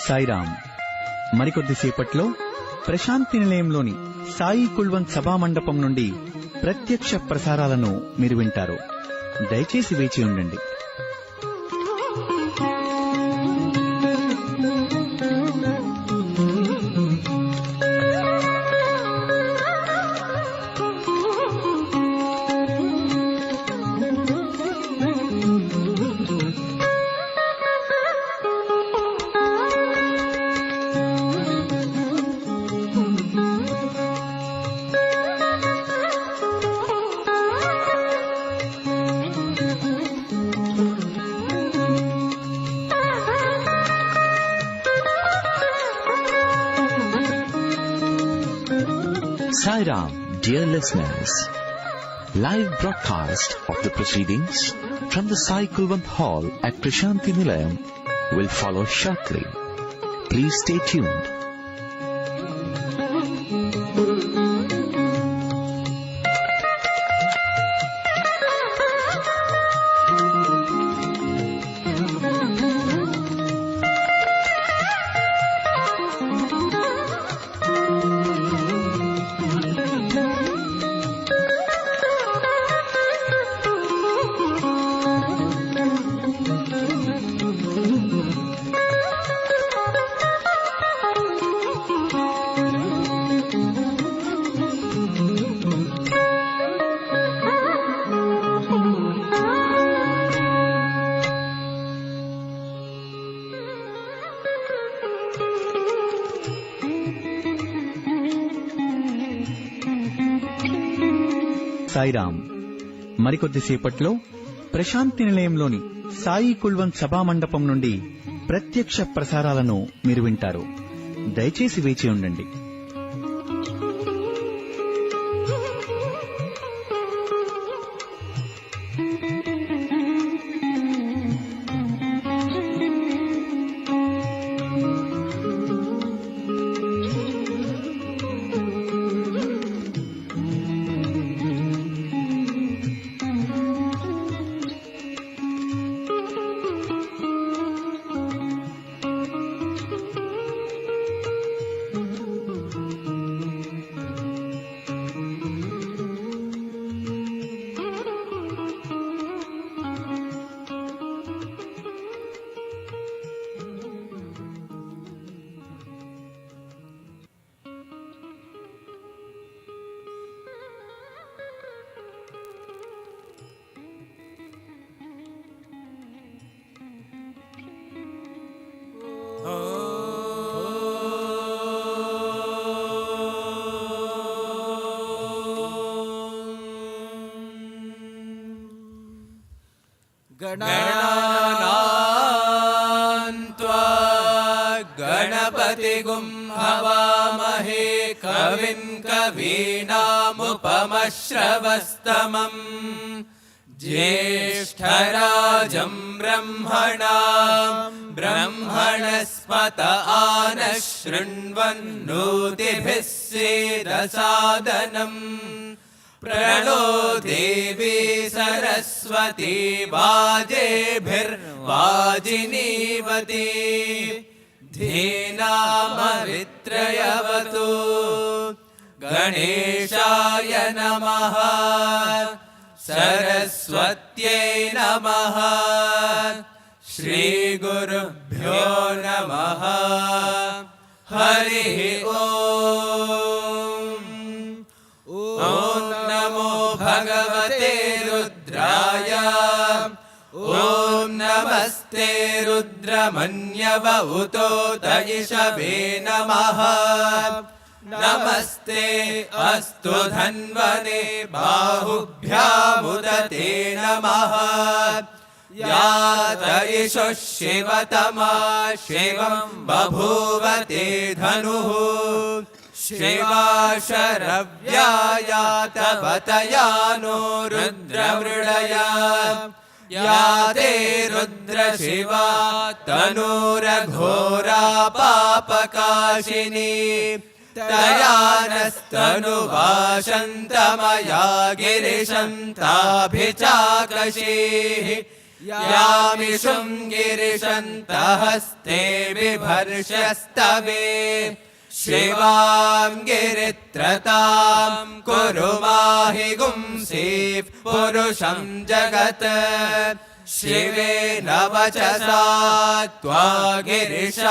సాయిరామ్. మరికొద్దిసేపట్లో ప్రశాంతి నిలయంలోని సాయి కుల్వంత్ సభామండపం నుండి ప్రత్యక్ష ప్రసారాలను మీరు వింటారు. దయచేసి వేచి ఉండండి. Sairam, dear listeners, live broadcast of the proceedings from the Sai Kulwant Hall at Prasanthi Nilayam will follow shortly. Please stay tuned. Sairam. మరికొద్దిసేపట్లో Prashanti నిలయంలోని Sai Kulwant సభామండపం నుండి ప్రత్యక్ష ప్రసారాలను మీరు వింటారు. దయచేసి వేచి ఉండండి. गणानान्त्वा गणपतिगुं हवामहे कविं कवीनामुपमश्रवस्तमम् ज्येष्ठराजं ब्रह्मणस्पत आनः शृण्वन्नोतिभिः सेदसादनम् प्रणो देवी सरस्वती वाजेभिर्वाजिनीवती धीनामवित्रयवतु गणेशाय नमः सरस्वत्यै नमः श्रीगुरुभ्यो नमः हरिः ॐ नमो भगवते रुद्राय ॐ नमस्ते रुद्रमन्यवहुतो तयिषवे नमः नमस्ते अस्तु धन्वने बाहुभ्यामुदते नमः या तयिषु शिवतमा शिवं बभूवते धनुः शिवा शरव्याया तपतया नो रुद्रमृडया या ते रुद्रशिवा तनूरघोरा पापकाशिनी तया नस्तनुवाशन्तमया गिरिशन्ताभिचाकशीः यामिषुं गिरिशन्तहस्ते बिभर्ष्यस्तवे शिवां गिरित्रतां कुरु माहि गुंसीः पुरुषं जगत् शिवेन वचसा त्वा गिरिशाच्छावदामसि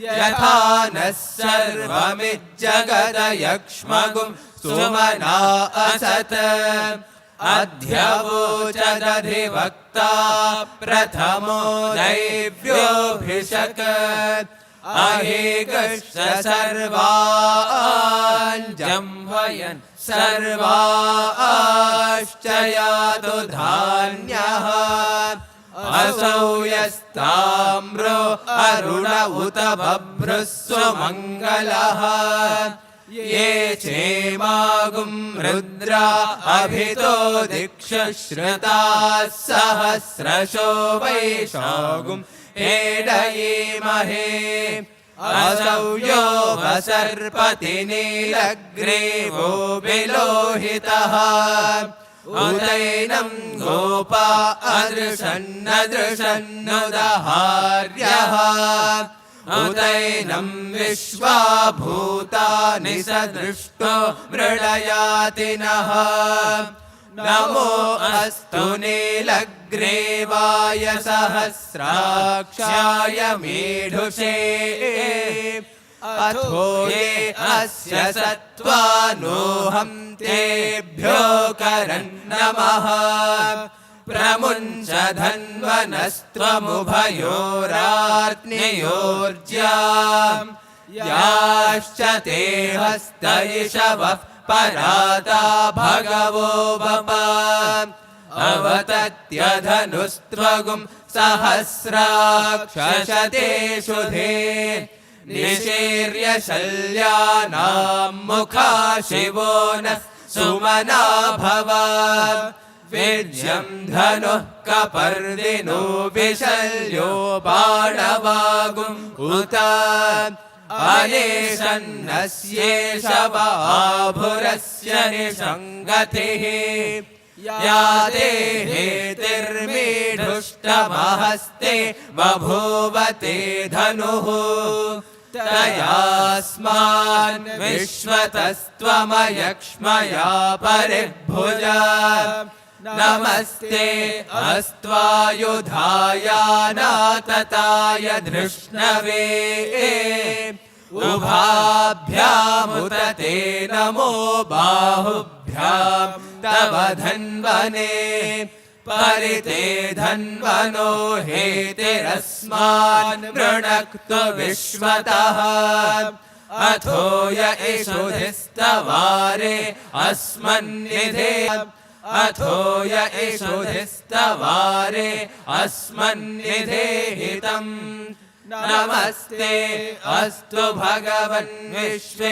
यथा नः सर्वमिज्जगदयक्ष्मगुं सुमना असत् अध्यवोचदधिवक्ता प्रथमो दैव्योऽभिषक् अहेकश्च सर्वाञ्जम्भयन् सर्वाश्च यातु धान्यः असौ यस्ताम्रो अरुण उत बभ्रुस्वमङ्गलः ये चेमागुं रुद्रा अभितो दिक्षुश्रुताः सहस्रशो वैशागुं हेडयेमहे असौ यो वसर्पति नीलग्रीवो विलोहितः उदैनं गोपा अदृशन्नदृशन्नुदहार्यः उदैनं विश्वाभूतानि सदृष्टो मृडयाति नः नमो अस्तु नीलग्रीवाय सहस्राक्षाय मीढुषे अथो ये अस्य सत्त्वानोऽहं तेभ्यो करन्नमः प्रमुञ्च धन्वनस्त्वमुभयोरार्त्नियोर्ज्याम् याश्च ते हस्तयिषवः पराता भगवो वप अवतत्यधनुस्त्वगुं सहस्राक्षशतेषु धे निशीर्य शल्यानां मुखा शिवो नः सुमना भव विज्यं धनुः कपर्दिनो विशल्यो बाणवागुम् उत अलेशन्नस्येष बाभुरस्य निषङ्गतिः या देहेतिर्मीढुष्टमहस्ते बभूवते धनुः तयास्मान् विश्वतस्त्वमयक्ष्मया परिभुज नमस्ते अस्त्वायुधायानातताय धृष्णवे उभाभ्यामुत ते नमो बाहुभ्यां तव धन्वने परिते धन्वनो हेतिरस्मान् वृणक्तु विश्वतः अथो य इषुधिस्तवारे अस्मन्निधे अथो य इषुधिस्तवारे अस्मन्निधेहितम् नमस्ते अस्तु भगवन् विश्वेश्वराय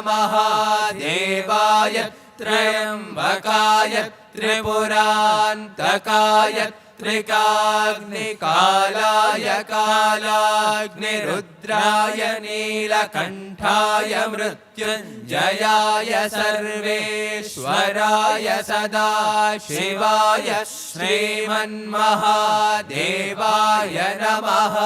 महादेवाय त्र्यम्बकाय त्रिपुरान्तकाय त्रिकाग्निकालाय कालाग्निरुद्राय नीलकण्ठाय मृत्युञ्जयाय सर्वेश्वराय सदाशिवाय श्रीमन्महादेवाय नमः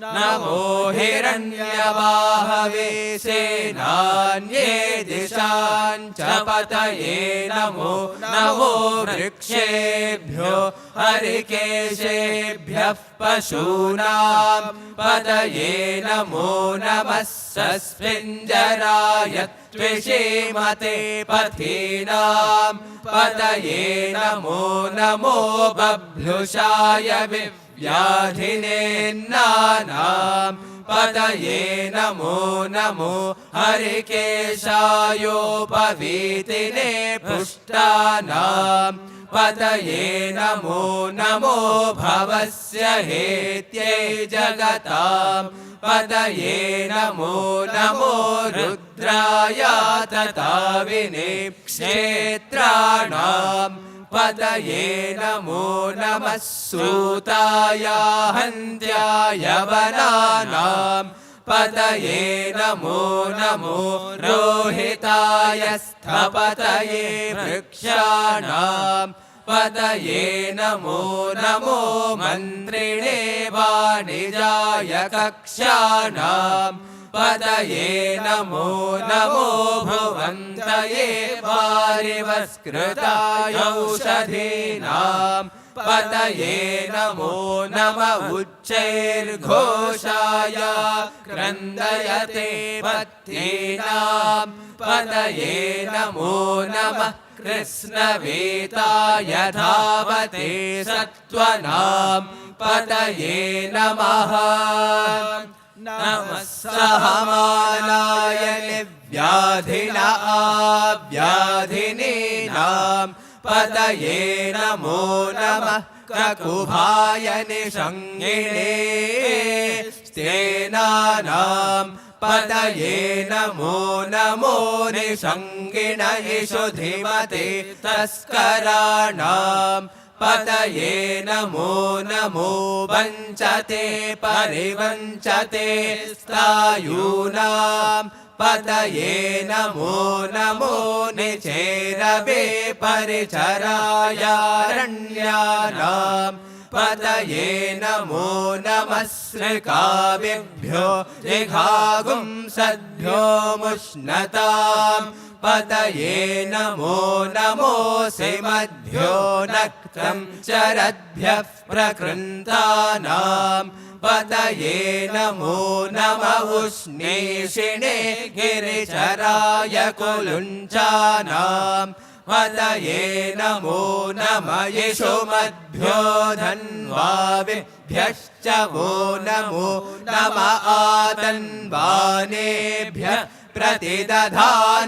नमो हिरण्यवाहवे सेनान्ये दिशाञ्च पतये नमो नमो वृक्षेभ्यो हरिकेशेभ्यः पशूनां पतये नमो नमः सस्मिञ्जराय त्विषीमते पथीनां पतये नमो नमो बभ्लुषाय व्याधिनेन्नानां पतये नमो नमो हरिकेशायोपवीतिने पुष्टानां पतये नमो नमो भवस्य हेत्यै जगतां पतये नमो नमो रुद्राय तताविने क्षेत्राणां पतये नमो नमः सूताय हन्त्याय वनानां पतये नमो नमो रोहिताय स्थपतये वृक्षाणां पतये नमो नमो मन्त्रिणे वाणिजाय कक्ष्याणां पतये नमो नमो भुवन्तये वारिवस्कृताय औषधीनां पतये नमो नम उच्चैर्घोषाय क्रन्दयते पत्येनां पतये नमो नमः कृष्णवेताय धावते सत्त्वनां पतये नमः नमः सहमानाय व्याधिनीनां पतये नमो नमः ककुभाय निषङ्गिणे स्तेनानां पतये नमो नमो निषङ्गिण इषु धीमते तस्कराणां पतये नमो नमो वञ्चते परिवञ्चते स्थायूनां पतये नमो नमो निचेरवे परिचरायारण्यानां पतये नमो नमः श्रीकाव्यभ्यो जिघागुंसद्भ्यो मुष्णतां पतये नमो नमो श्रीमद्भ्यो नक्तं चरद्भ्यः प्रकृन्तानां पतये नमो नम उष्णेषिणे गिरिचराय कुलुञ्चानां पतये नमो नम यशोमद्भ्यो धन्वाविभ्यश्च वो नमो नम आतन्वानेभ्यः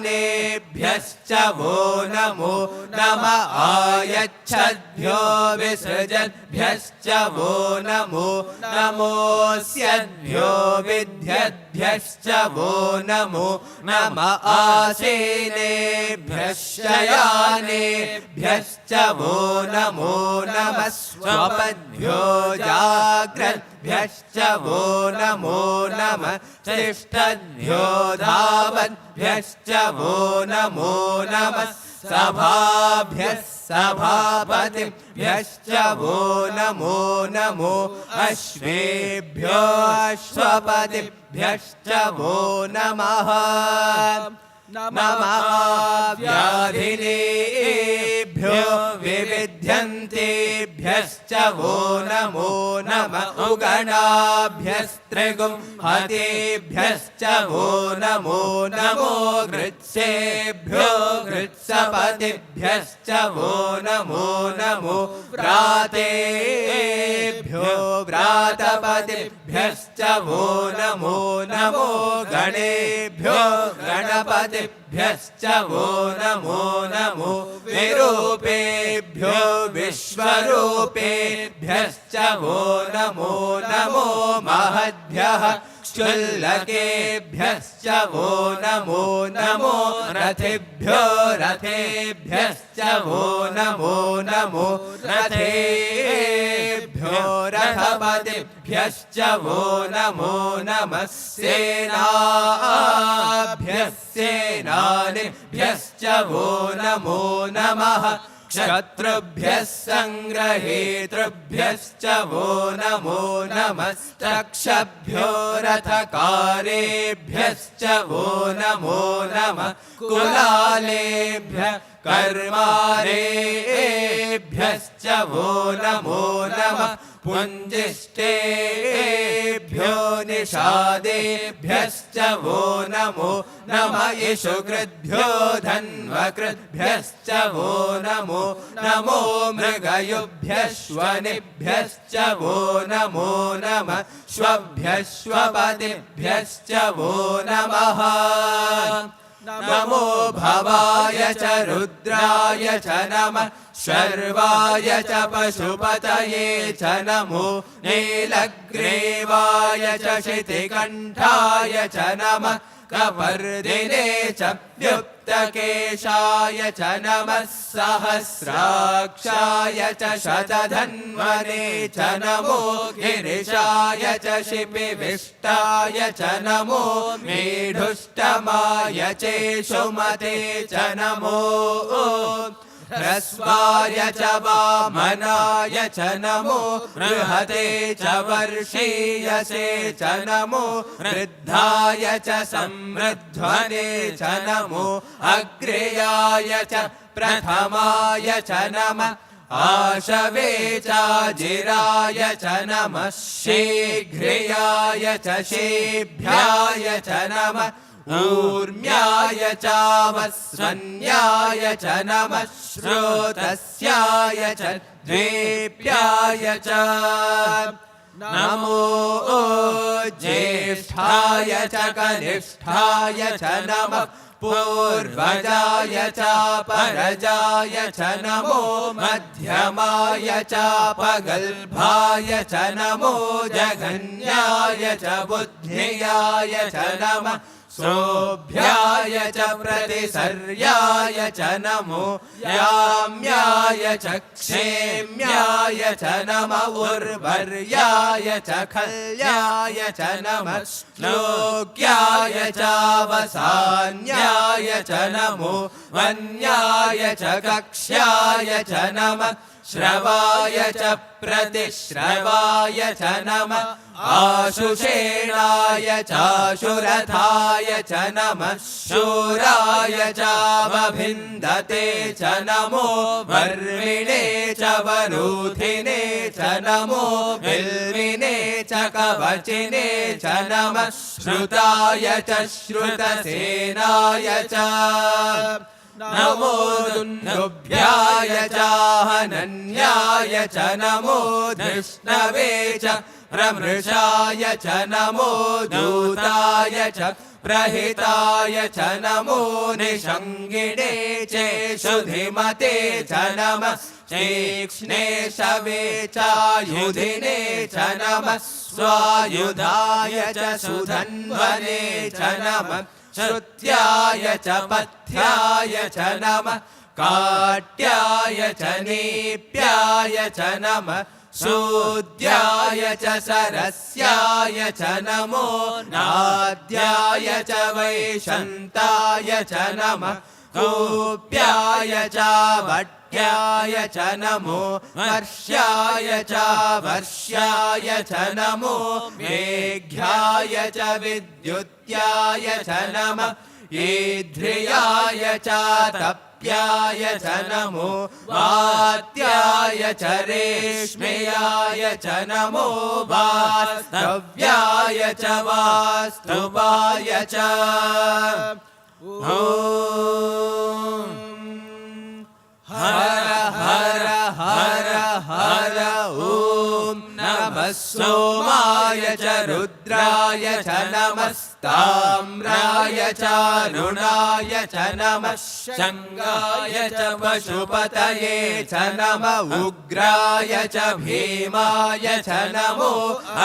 प्रतिदधानेभ्यश्च वो नमो नम आयच्छद्भ्यो विसृजद्भ्यश्च वो नमो नमोऽस्यद्भ्यो विद्यद्भ्यश्च वो नमो नम आसीनेभ्यश्च यानेभ्यश्च वो नमो नमः स्वपद्भ्यो जाग्रद्भ्यश्च वो नमो नमः तिष्ठद्भ्यो धावद्भ्यश्च वो नमो नमः सभाभ्यः सभापतिभ्यश्च वो नमो नमो अश्वेभ्यो अश्वपतिभ्यश्च वो नमः नमः व्याधिनेभ्यो विविध्यन्तेभ्यश्च वो नमो नमः उगणाभ्यस्त्रिगुंहतेभ्यश्च वो नमो नमो गृत्सेभ्यो गृत्सपतिभ्यश्च वो नमो नमो व्रातेभ्यो व्रातपतिभ्यश्च वो नमो नमो गणेभ्यो गणपतिभ्यश्च वो नमो नमो विरूपेभ्यो विश्वरूपेभ्यश्च वो नमो नमो महद्भ्यः क्षुल्लकेभ्यश्च वो नमो नमो रथेभ्यो रथेभ्यश्च वो नमो नमो रथेभ्यो रथपतिभ्यश्च वो नमो नमः सेनाभ्यः सेनानिभ्यश्च वो नमो नमः शत्रुभ्यः संग्रहेतृभ्यश्च वो नमो नमस्तक्षभ्यो रथकारेभ्यश्च वो नमो नमः कुलालेभ्यः कर्मारेभ्यश्च वो नमो नमः पुञ्जिष्टेभ्यो निषादेभ्यश्च वो नमो नमः यशुकृद्भ्यो धन्वकृद्भ्यश्च वो नमो नमो मृगयुभ्यश्वनिभ्यश्च वो नमो नमः श्वभ्यश्वपतिभ्यश्च वो नमः नमो भवाय च रुद्राय च नमः शर्वाय च पशुपतये च नमो नीलग्रीवाय च शितिकण्ठाय च नमः कपर्दिने च व्युत्थिताय सप्तकेशाय च नमः सहस्राक्षाय च शतधन्वने च नमो गिरिशाय च शिपिविष्टाय च नमो मेढुष्टमाय चेशुमते च नमो ह्रस्वाय च वामनाय च नमो बृहते च वर्षीयसे च नमो वृद्धाय च समृद्ध्वने च नमो अग्र्याय च प्रथमाय च नमः आशवे चाजिराय च नमः शीघ्रियाय च शीभ्याय च नमः ऊर्म्याय चावस्वन्याय च नमः श्रोतस्याय च द्वेप्याय च नमो ज्येष्ठाय च कनिष्ठाय च नमः पूर्वजाय च परजाय च नमो मध्यमाय च पगल्भाय च नमो जघन्याय च बुद्धियाय च नमः सोभ्याय च प्रतिसर्याय च नमो याम्याय च क्षेम्याय च नमः उर्वर्याय च खल्याय च नमः श्लोक्याय च वसान्याय च नमो वन्याय च कक्ष्याय च नमः श्रवाय च प्रतिश्रवाय च नमः आशुषेणाय चाशुरथाय च नमः शूराय चावभिन्दते च नमो वर्मिणे च वरूथिने च नमो विल्विने च कवचिने च नमः श्रुताय च श्रुतसेनाय च नमो दुन्दुभ्याय चाहनन्याय च नमो धृष्णवे च प्रमृषाय च नमो दूताय च प्रहिताय च नमो निषङ्गिणे चेषुधिमते च नमः तीक्ष्णे शवे चायुधिने च नमः स्वायुधाय च सुधन्वने च नमः श्रुत्याय च पथ्याय च नमः काट्याय च नीप्याय च नमः शूद्याय च सरस्याय च नमो नाद्याय च वैशन्ताय च नमः कूप्याय च भट्याय च नमो वर्ष्याय च वर्ष्याय च नमो मेघ्याय च विद्युत्याय च नमः ईध्रियाय च तप्याय च नमो वात्याय च रेश्मयाय च नमो वास्तव्याय च वास्तुवाय च हर हर हर हर ॐ नमः सोमाय च रुद्राय च नमस्ताम्राय च रुणाय च नमः शङ्गाय च पशुपतये च नमः उग्राय च भीमाय च नमो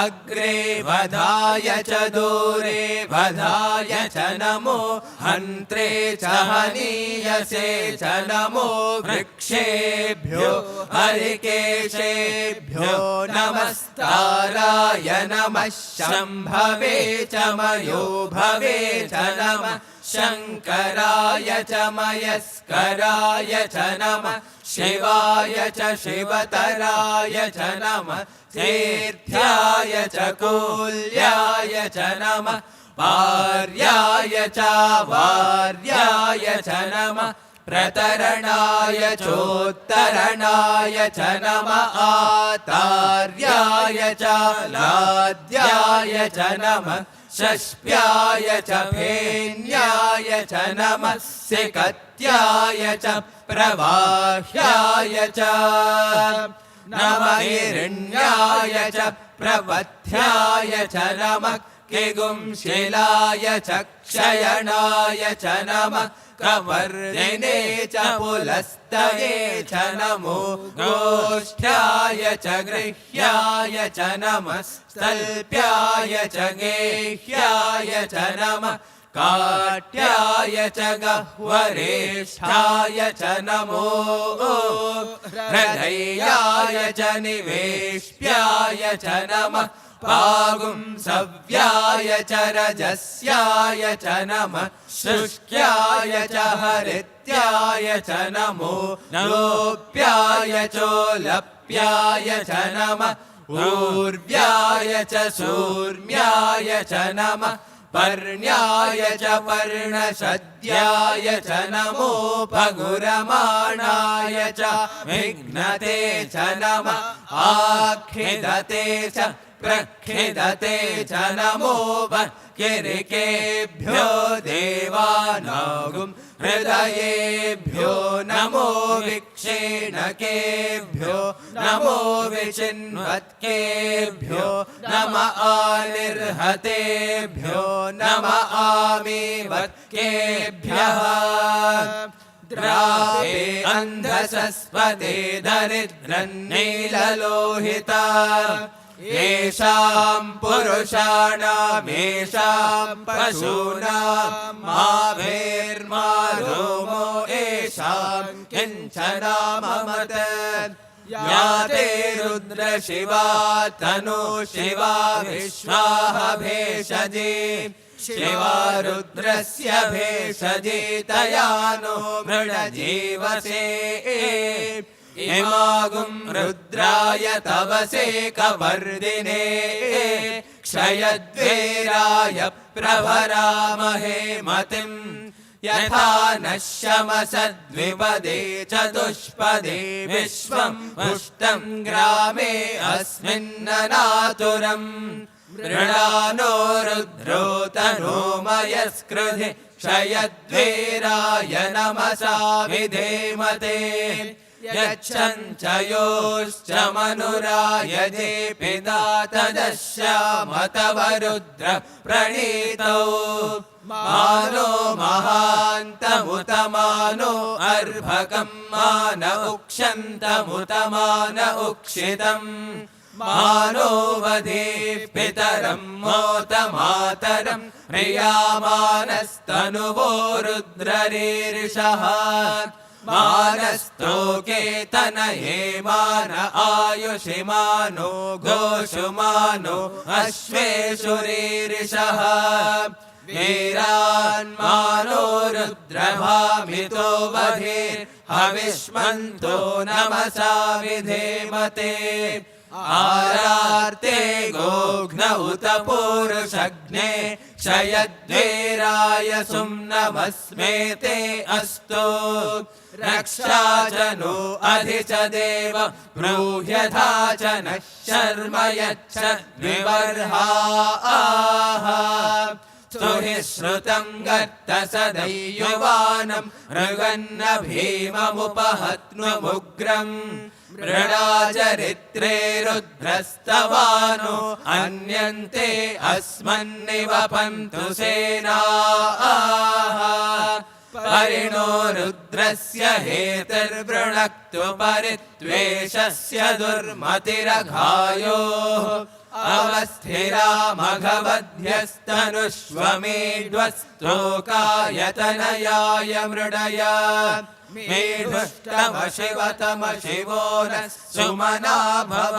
अग्रे वधाय च दूरे वधाय च नमो हन्त्रे च हनीयसे च नमो वृक्षेभ्यो हरिकेशेभ्यो नमस्ताराय नमः शम्भवे च मयो भवे च नमः शङ्कराय च मयस्कराय च नमः शिवाय च शिवतराय च नमः तीर्थ्याय च कूल्याय च नमः वार्याय च वार्याय च नमः प्रतरणाय चोत्तरणाय च नमः आतार्याय च लाद्याय च नमः षष्प्याय च फेन्याय च नमः सिकत्याय च प्रवाह्याय च नमः हिरण्याय च प्रवथ्याय च नमः किगुंशिलाय च क्षयणाय च नमः कवर्दिने च पुलस्तये च नमो गोष्ठ्याय च गृह्याय च नमः स्तल्प्याय च गेह्याय च नमः काट्याय च गह्वरेष्ठाय च नमो हृदयाय च निवेश्याय च नमः पागुंसव्याय च रजस्याय च नमः शुष्क्याय च हरित्याय च नमो लोप्याय चोलप्याय च नमः ऊर्व्याय च सूर्म्याय च नमः पर्ण्याय च पर्णशद्याय च नमो भगुरमाणाय च विघ्नते च नमः आखिदते च प्रखिदते च नमो किरिकेभ्यो देवानागुं हृदयेभ्यो नमो विक्षेणकेभ्यो नमो विचिन्वत्केभ्यो नम आनिर्हतेभ्यो नम आमीवत्केभ्यः द्रावे अन्धसस्पते दरिद्रन्नीललोहिता येषां पुरुषाणामेषां पशूनां माभेर्मा रोमो येषां किञ्चनाममत याते रुद्रशिवा तनु शिवा विश्वाः भेषजे शिवा रुद्रस्य भेषजे तया नो मृडजीवसे इमागुं रुद्राय तवसे कवर्दिने क्षयद्वेराय प्रभरामहे मतिं यथा नश्यमसद्विपदे चतुष्पदे विश्वं पुष्टं ग्रामे अस्मिन्ननातुरम् मृडानो रुद्रो तनोमयस्कृधि क्षयद्वेराय नमसा विधेमते यच्छञ्च योश्च मनुरायजे पिता तदश्यामतवरुद्र प्रणीतौ मानो महान्तमुतमानो अर्भकं मान उक्षन्तमुतमान उक्षितम् मानो वधे पितरं मोतमातरं प्रियामानस्तनुवो रुद्ररीर्षः मानस्तोके तनये मान आयुषि मानो गोषु मानो अश्वेषु रीरिषः वीरान्मानो रुद्रभामितो वधे हविष्मन्तो नमसा विधेमते आरार्ते गोघ्न उत पूरुषग्ने क्षयद्वेराय सुम्नमस्मेते अस्तु रक्षा च नो अधि च देव ब्रूह्यथा च नः शर्म यच्छ विवर्हाः स्तुहि श्रुतं गर्त सदैयुवानं मृगन्न भीममुपहत्नुमुग्रम् मृडाचरित्रे रुद्रस्तवानो अन्यन्ते अस्मन्निवपन्तु सेनाः परिणो रुद्रस्य हेतिर्वृणक्तु परित्वेषस्य दुर्मतिरघायोः अवस्थिरा मघवध्यस्तनुष्वमेध्वस्तोकायतनयाय मृडया मेढुष्टमशिवतम शिवो नः सुमना भव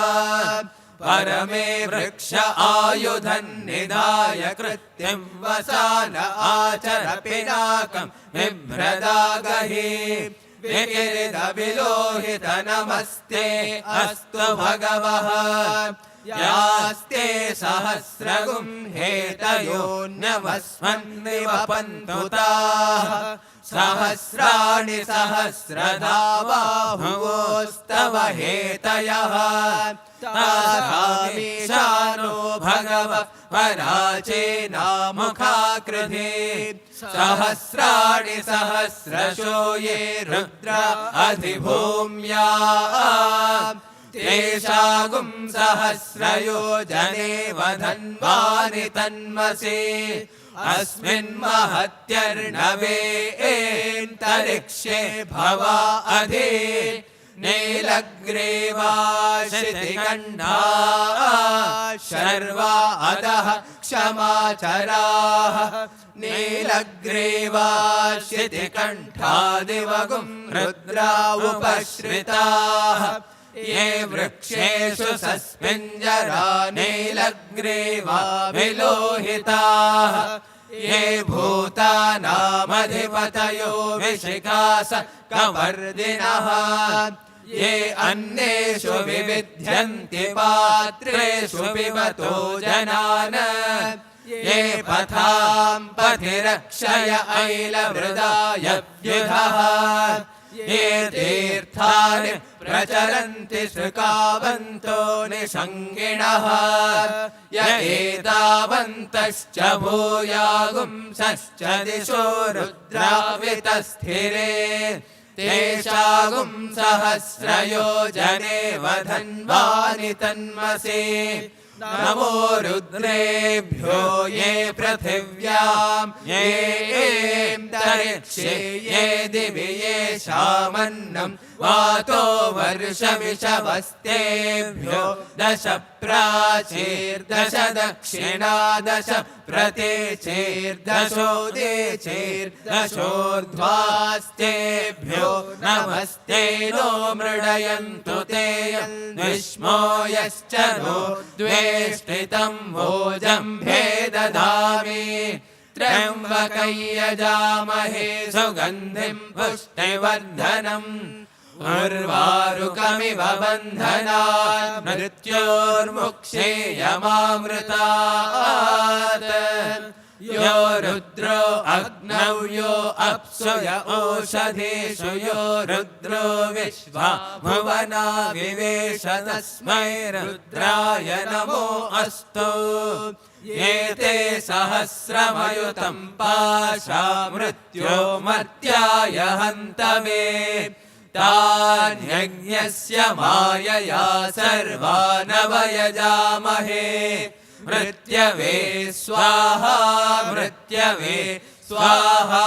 परमे वृक्ष आयुधन्निधाय कृत्यं वसान आचर पिनाकं बिभ्रदागहि विकिरितविलोहित नमस्ते अस्तु भगवः यास्ते सहस्रगुं हेतयोन्यवस्मन्निवपन्तु ताः सहस्राणि सहस्रधा बाहुवोस्तव हेतयः तासामीशानो भगव पराचेनामुखाकृधि सहस्राणि सहस्रशो ये रुद्र अधिभूम्या तेषागुं सहस्रयोजने वधन्वानि तन्मसि अस्मिन्महत्यर्णवेन्तरिक्षे भवा अधि नीलग्रीवाशितिकण्ठा शर्वा अधः क्षमाचराः नीलग्रीवाशितिकण्ठादिवगुं रुद्रा उपश्रिताः ये वृक्षेषु सस्मिञ्जरा नीलग्रीवा विलोहिताः ये भूतानामधिपतयो विशिखास कवर्दिनः ये अन्येषु विविध्यन्ति पात्रेषु पिबतो जनान् ये पथां पथिरक्षय ऐलमृदाय व्युधः ये तीर्थानि प्रचरन्ति शुकावन्तो निषङ्गिणः य एतावन्तश्च भूयागुंसश्च दिशो रुद्रावितस्थिरे तेषागुं सहस्रयोजने वधन्वानि तन्मसे नमो रुद्रेभ्यो ये पृथिव्यां ये तरिक्षे ये दिवि ये शामन्नं वातो वर्षमिषवस्तेभ्यो दश प्राचीर्दश दक्षिणा दश प्रतीचीर्दशोदेचीर्दशोर्ध्वास्तेभ्यो नमस्ते नो मृडयन्तु ते विष्मो यश्च नो द्वेष्टितं भोजम्भे दधामि त्र्यम्बकं यजामहे सुगन्धिं पुष्टिवर्धनम् उर्वारुकमिव बन्धनात् मृत्योर्मुक्षेयमामृतात् यो रुद्रो अग्नौ यो अप्सु य ओषधीषु यो रुद्रो विश्वा भुवना विवेश तस्मै रुद्राय नमो अस्तु एते सहस्रमयुतं पाशा मृत्यो मर्त्याय हन्तवे तान्यज्ञस्य मायया सर्वानवयजामहे मृत्यवे स्वाहा मृत्यवे स्वाहा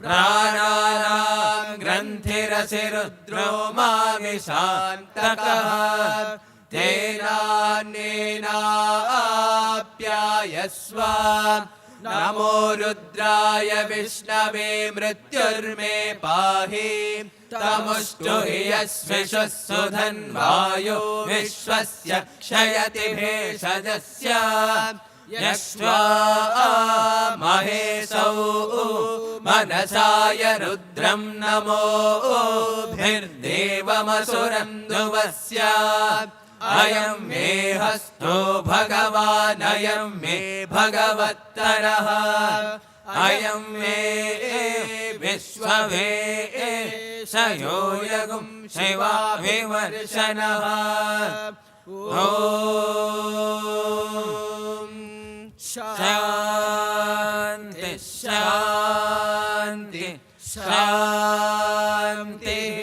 प्राणानां ग्रन्थिरसि रुद्रो मामिशान्तकः तेनान्येनाप्यायस्व नमो रुद्राय विष्णवे मृत्युर्मे पाहि तमुष्टु हि यस्विषुः सुधन्वायो विश्वस्य क्षयति भेषजस्य यक्ष्वा महेशौ मनसाय रुद्रं नमोभिर्देवमसुरं ध्रुवस्य अयं मे हस्तो भगवान् अयं मे भगवत्तरः अयं मे विश्ववे शयो यगुं शिवा विवर्षणः ॐ शान्ति शान्ति शान्तिः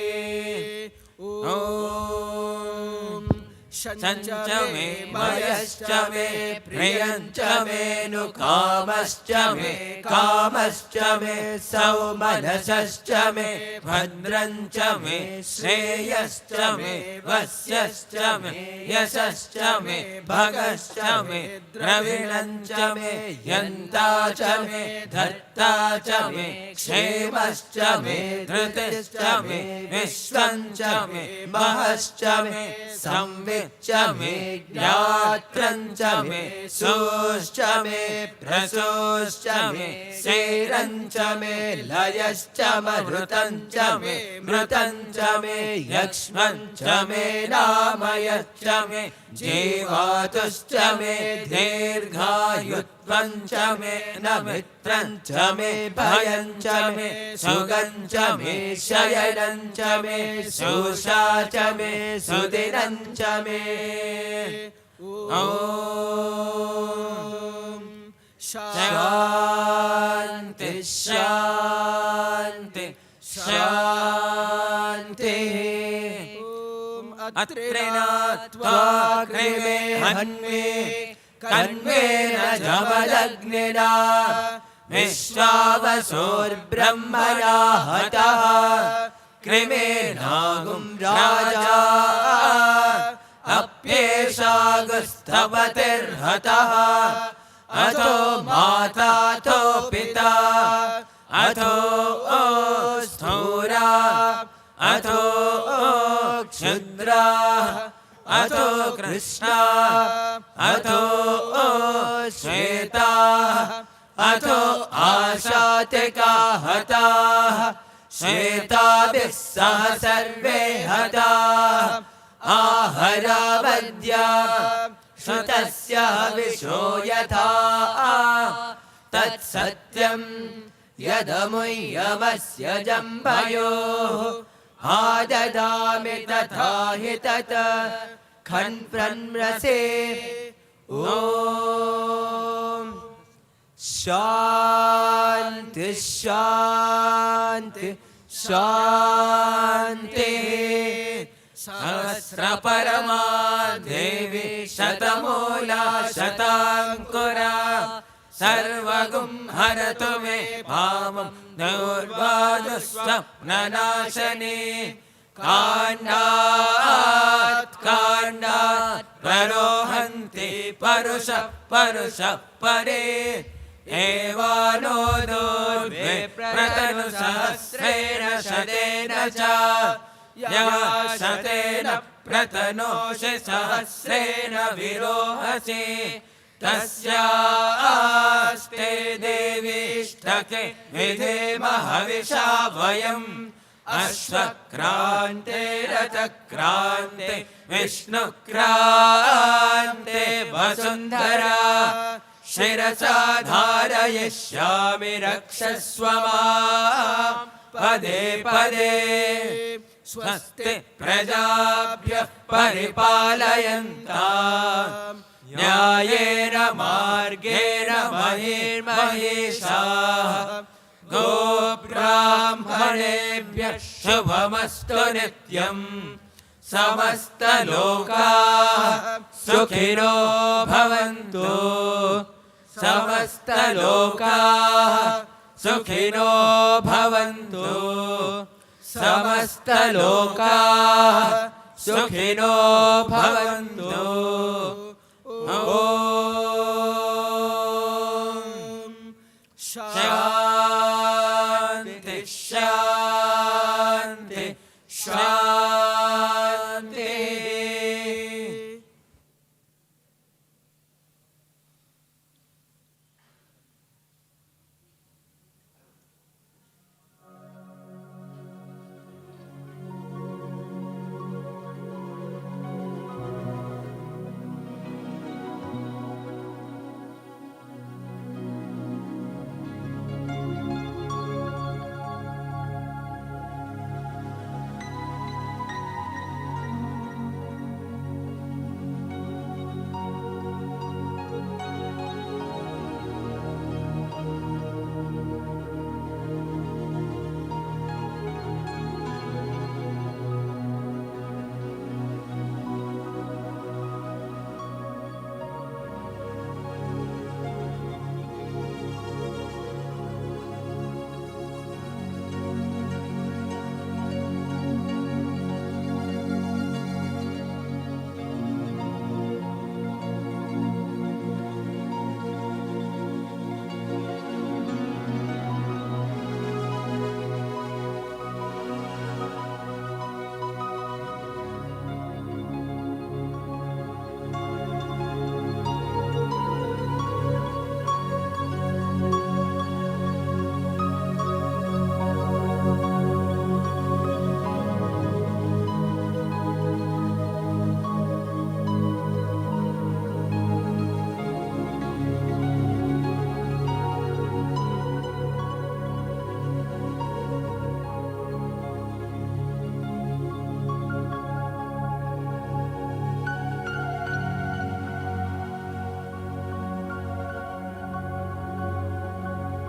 शञ्च मे मयश्च मे प्रियञ्च मे नुकामश्च मे कामश्च मे सौमनसश्च मे भद्रञ्च मे श्रेयश्च मे वस्यश्च मे यशश्च मे भगश्च मे द्रविणञ्च मे यन्ता च मे धर्ता च मे क्षेमश्च मे धृतिश्च मे विश्वञ्च मे महश्च मे संवित् च मे ज्ञात्रञ्च मे सोश्च मे प्रसोश्च मे शैरञ्च मे लयश्च मृतञ्च मे मृतञ्च मे यक्ष्मञ्च मे नामयश्च मे जीवातुश्च मे दीर्घायुत्वञ्च मे नमित्रञ्च मे भयञ्च मे सुगञ्च मे शयनञ्च मे शोषा च मे सुदिनञ्च मे ॐ शान्ति शान्ति शान्तिः अत्रिना त्वा कृमे हन्वे कन्वेन जमदग्निना विश्वावसोर्ब्रह्मणा हतः कृमेनागुं राजा अप्येषागुस्तवतिर्हतः अथो माताथो पिता अथो स्थूरा अथो क्षुद्रा अथो कृष्णा अथो श्वेता अथो आशातिका हता श्वेताभिः सह सर्वे हता आहरावद्या श्रुतस्य विशो यथा तत्सत्यं यदमुह्यमस्य जम्भयोः आददामि तथा हि तत् खन्प्रन्रसे ॐ शान्ति शान्ति शान्ति सहस्रपरमा देवी शतमूला शताङ्कुरा सर्वगुं हरतु मे भावं दुर्वादस्वप्ननाशने काण्डात् काण्डात् प्ररोहन्ति परुषः परुषः परे एवानो दुर्वे प्रतनुसहस्रेण शतेन च या शतेन प्रतनोषि सहस्रेण विरोहसि तस्यास्ते देवीष्टके विधेमहविषा वयम् अश्वक्रान्ते रथक्रान्ते विष्णुक्रान्ते वसुन्धरा शिरसा धारयिष्यामि रक्षस्व मां पदे पदे स्वस्ति प्रजाभ्यः परिपालयन्ताम् न्यायेन मार्गेण महिर्महिषाः गोब्राह्मणेभ्यः शुभमस्तु नित्यम् समस्तलोकाः सुखिनो भवन्तु समस्तलोकाः सुखिनो भवन्तु समस्तलोकाः सुखिनो भवन्तु ॐ शान्ति शान्ति शान्ति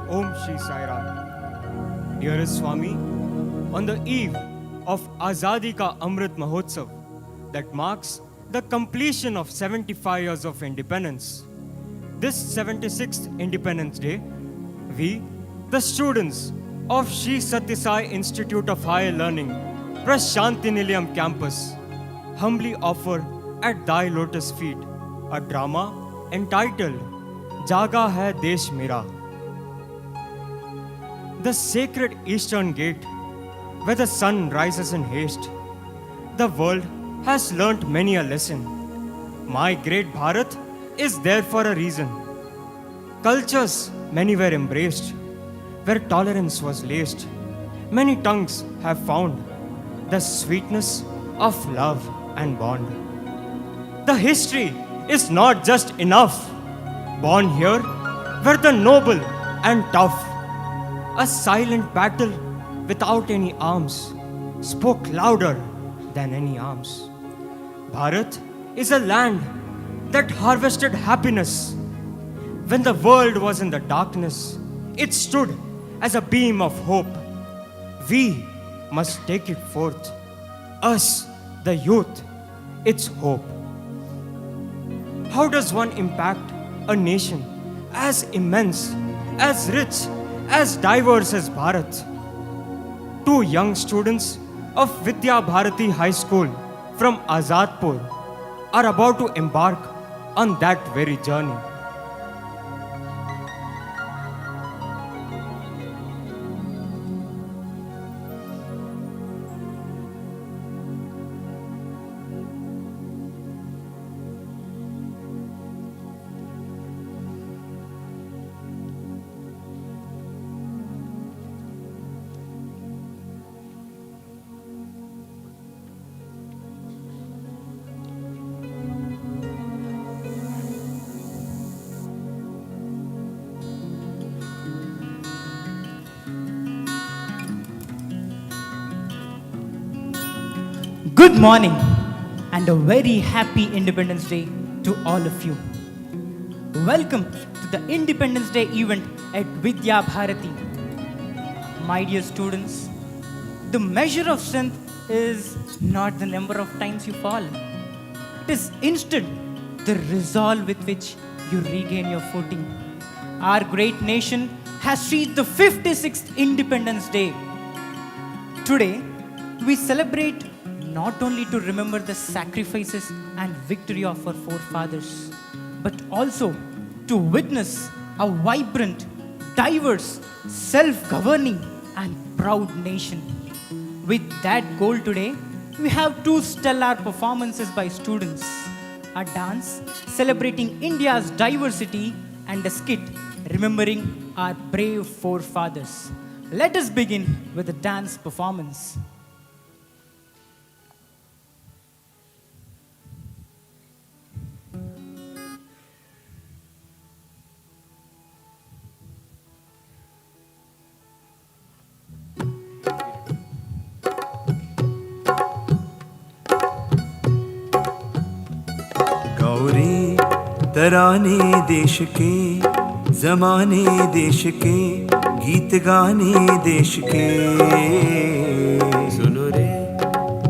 Om Shri Sai Ram. Dearest Swami, on the eve of Azadi Ka Amrit Mahotsav, that marks the completion of 75 years of independence, this 76th Independence Day, we, the students of Sri Sathya Sai Institute of Higher Learning, Prasanthi Nilayam campus, humbly offer at thy lotus feet a drama entitled जागा है देश मेरा. The sacred eastern gate, where the sun rises in haste. The world has learnt many a lesson. My great Bharat is there for a reason. Cultures many were embraced, where tolerance was laced. Many tongues have found the sweetness of love and bond. The history is not just enough. Born here were the noble and tough. A silent battle without any arms spoke louder than any arms. Bharat is a land that harvested happiness. When the world was in the darkness, it stood as a beam of hope. We must take it forth. Us, the youth, its hope. How does one impact a nation as immense, as rich, as diverse as Bharat? Two young students of Vidya Bharati High School from Azadpur are about to embark on that very journey. Good morning and a very happy Independence Day to all of you. Welcome to the Independence Day event at Vidya Bharati. My dear students, the measure of strength is not the number of times you fall. It is instead the resolve with which you regain your footing. Our great nation has reached the 56th Independence Day. Today, we celebrate not only to remember the sacrifices and victory of our forefathers, but also to witness a vibrant, diverse, self-governing and proud nation. With that goal today, we have two stellar performances by students. A dance celebrating India's diversity and a skit remembering our brave forefathers. Let us begin with the dance performance. Gauri तराने देश के ज़माने देश के गीत गाने देश के सुनो रे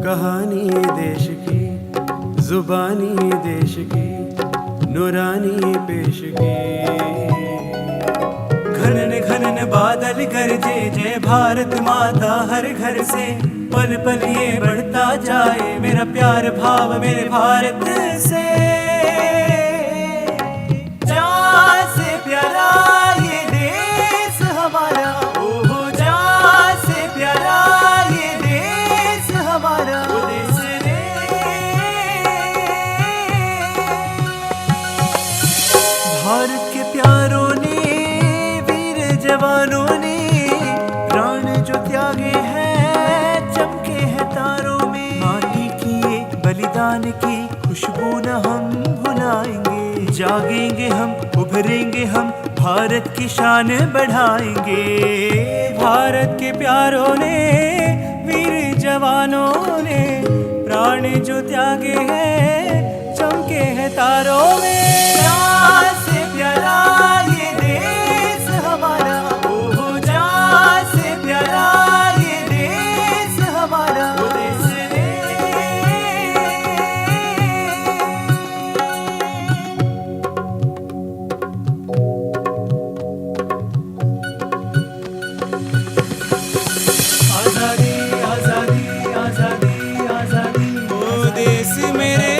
कहानी देश की ज़ुबानी देश की नूरानी पेश की घनन घनन बादल गरजे जय भारत माता हर घर से पल पल ये बढ़ता जाए मेरा प्यार भाव मेरे भारत से जान से प्यारा ये देश हमारा ओहो जान से प्यारा ये देश हमारा वो देश रे भारत के प्यारों ने वीर जवानों ने प्राण जो त्यागे हैं चमके हैं तारों में माटी की बलिदान की खुशबू न हम भुलाएंगे जागेंगे हम उभरेंगे हम भारत की शान बढ़ाएंगे भारत के प्यारों ने वीर जवानों ने प्राण जो त्यागे हैं चमके हैं तारों में जान से प्यारा ये देश हमारा ओहो जान से प्यारा ये देश हमारा वो देश रे आजादी आजादी आजादी आजादी ओ देश मेरे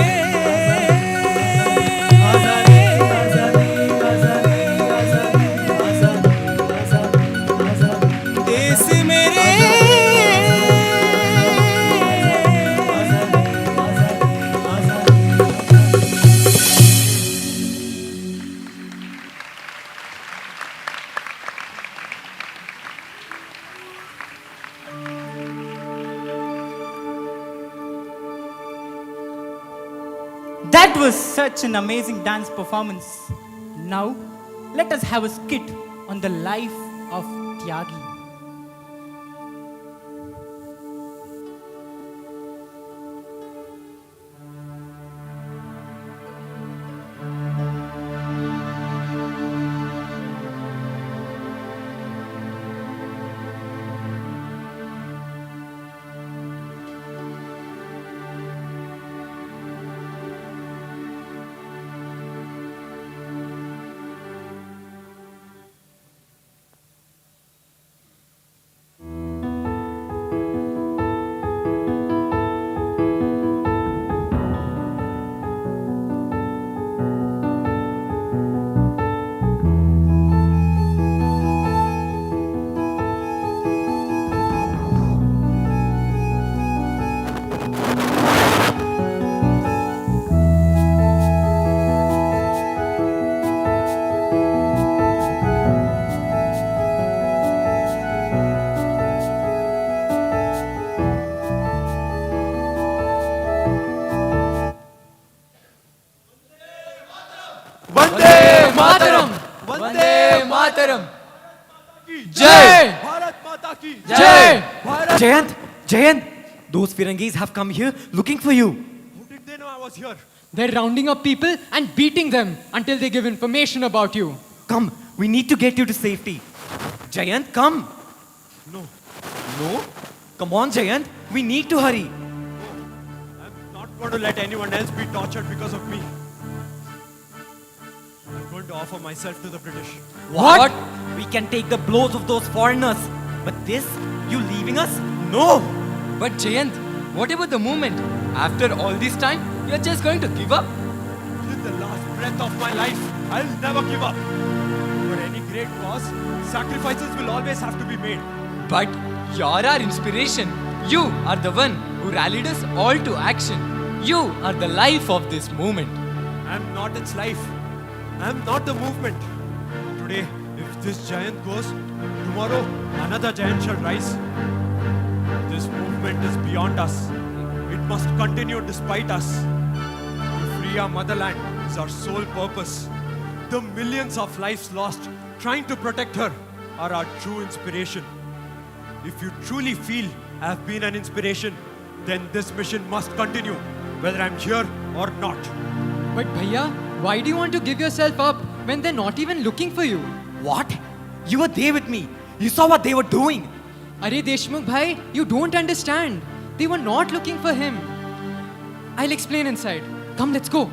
That was such an amazing dance performance. Now, let us have a skit on the life of Tyagi. Vande Mataram! Vande Mataram! Jai! Bharat Mata ki Jai! Jayant, those Firangis have come here looking for you. How did they know I was here? They're rounding up people and beating them until they give information about you. Come, we need to get you to safety. Jayant, come. No, No? Come on, Jayant. We need to hurry. I'm not going to let anyone else be tortured because of me. I'm going to offer myself to the British. What? We can take the blows of those foreigners. But this, you leaving us? No! But Jayant, what about the movement? After all this time, you're just going to give up? Till the last breath of my life, I'll never give up. For any great cause, sacrifices will always have to be made. But you're our inspiration. You are the one who rallied us all to action. You are the life of this movement. I'm not its life. I'm not the movement. Today, if this giant goes, tomorrow another giant shall rise. This movement is beyond us. It must continue despite us. To free our motherland is our sole purpose. The millions of lives lost trying to protect her are our true inspiration. If you truly feel I have been an inspiration, then this mission must continue, whether I'm here or not. But Bhaiya, why do you want to give yourself up when they're not even looking for you? What? You were there with me. You saw what they were doing. Are Deshmukh Bhai, you don't understand. They were not looking for him. I'll explain inside. Come, let's go.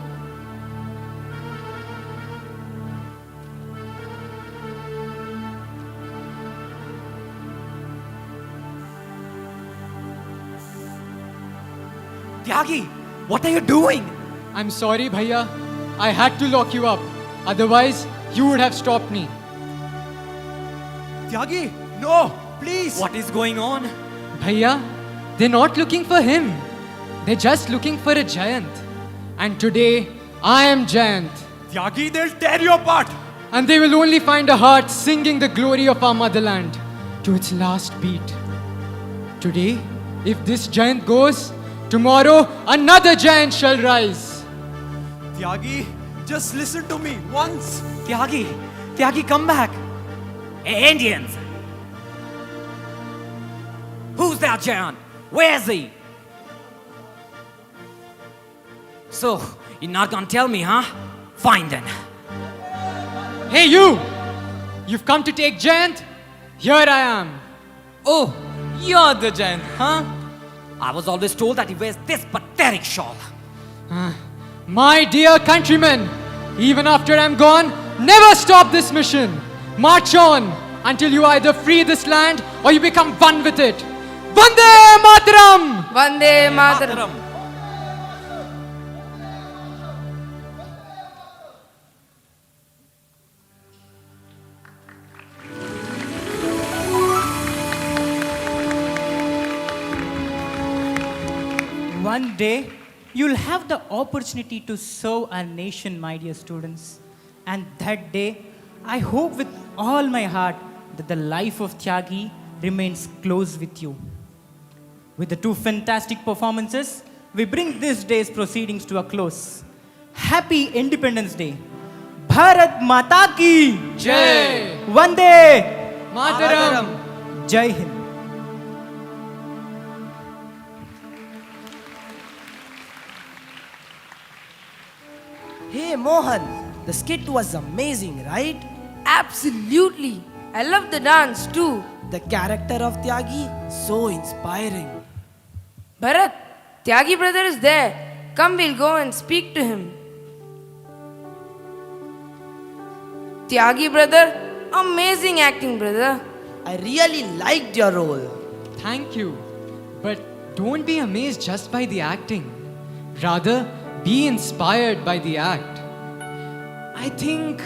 Tyagi, what are you doing? I'm sorry, Bhaiya. I had to lock you up. Otherwise, you would have stopped me. Tyagi, no, please. What is going on? Bhaiya, they're not looking for him. They're just looking for a giant. And today, I am giant. Tyagi, they'll tear you apart. And they will only find a heart singing the glory of our motherland to its last beat. Today, if this giant goes, tomorrow another giant shall rise. Tyagi, just listen to me once. Tyagi, come back. Hey, Indians. Who's that giant? Where's he? So, you're not gonna tell me, huh? Fine then. Hey you! You've come to take giant? Here I am. Oh, you're the giant, huh? I was always told that he wears this pathetic shawl. My dear countrymen, even after I'm gone, never stop this mission. March on until you either free this land or you become one with it. Vande Mataram! Vande Mataram. One day, you'll have the opportunity to serve our nation, my dear students. And that day, I hope with all my heart that the life of Tyagi remains close with you. With the two fantastic performances, we bring this day's proceedings to a close. Happy Independence Day. Bharat Mata ki Jai. Vande Mataram. Jai Hind. Hey Mohan, the skit was amazing, right? Absolutely. I love the dance too. The character of Tyagi, so inspiring. Bharat, Tyagi brother is there. Come, we'll go and speak to him. Tyagi brother, amazing acting brother. I really liked your role. Thank you. But don't be amazed just by the acting. Rather, be inspired by the act. I think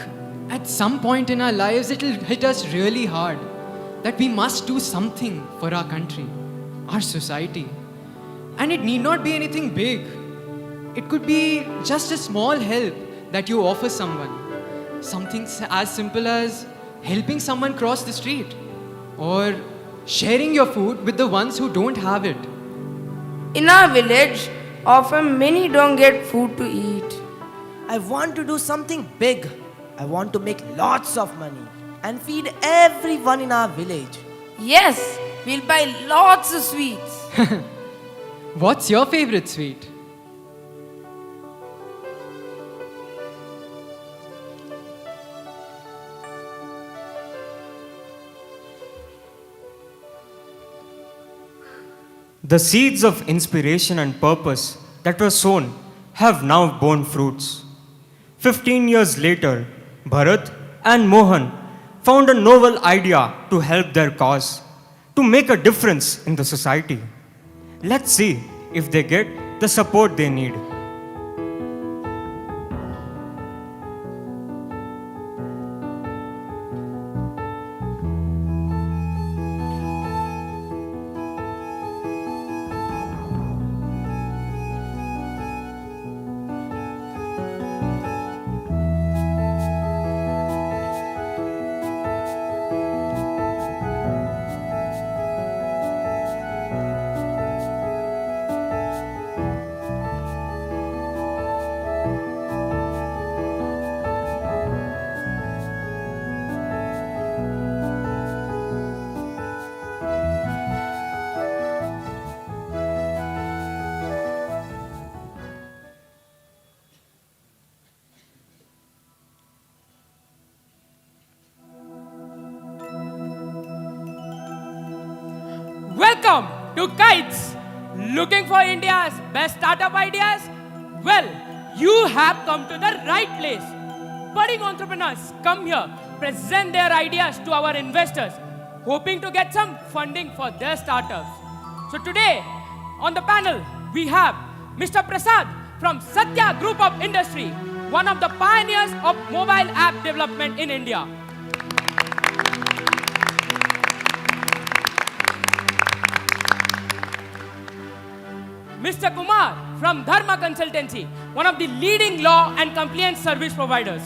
at some point in our lives it'll hit us really hard that we must do something for our country, our society. And it need not be anything big. It could be just a small help that you offer someone. Something as simple as helping someone cross the street or sharing your food with the ones who don't have it. In our village, often many don't get food to eat. I want to do something big. I want to make lots of money and feed everyone in our village. Yes, we'll buy lots of sweets. What's your favorite sweet? The seeds of inspiration and purpose that were sown have now borne fruits. 15 years later, Bharat and Mohan found a novel idea to help their cause, to make a difference in the society. Let's see if they get the support they need. Welcome to Kites. Looking for India's best startup ideas? Well, you have come to the right place. Budding entrepreneurs come here, present their ideas to our investors, hoping to get some funding for their startups. So today, on the panel, we have Mr. Prasad from Satya Group of Industry, one of the pioneers of mobile app development in India. Mr. Kumar from Dharma Consultancy, one of the leading law and compliance service providers.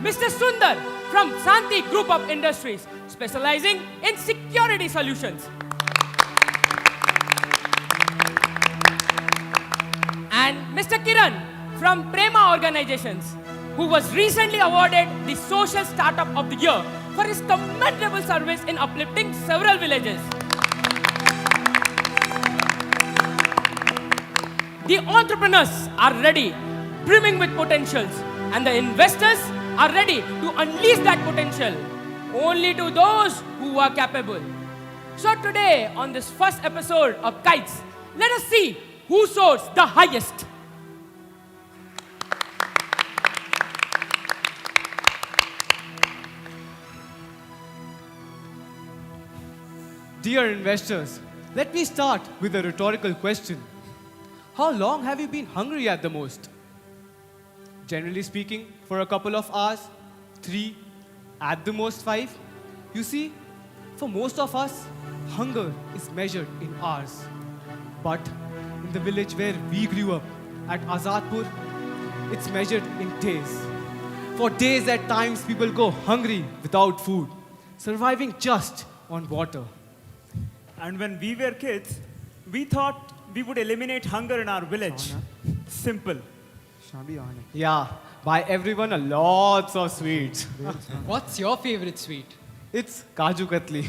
Mr. Sundar from Santi Group of Industries, specializing in security solutions. And Mr. Kiran from Prema Organizations, who was recently awarded the Social Startup of the Year for his commendable service in uplifting several villages. The entrepreneurs are ready, brimming with potentials, and the investors are ready to unleash that potential only to those who are capable. So today, on this first episode of Kites, let us see who soars the highest. Dear investors, let me start with a rhetorical question. How long have you been hungry at the most? Generally speaking, for a couple of hours, 3, at the most 5. You see, for most of us, hunger is measured in hours. But in the village where we grew up, at Azadpur, it's measured in days. For days at times, people go hungry without food, surviving just on water. And when we were kids, we thought we would eliminate hunger in our village. Simple. Yeah, buy everyone a lots of sweets. What's your favorite sweet? It's Kaju Katli.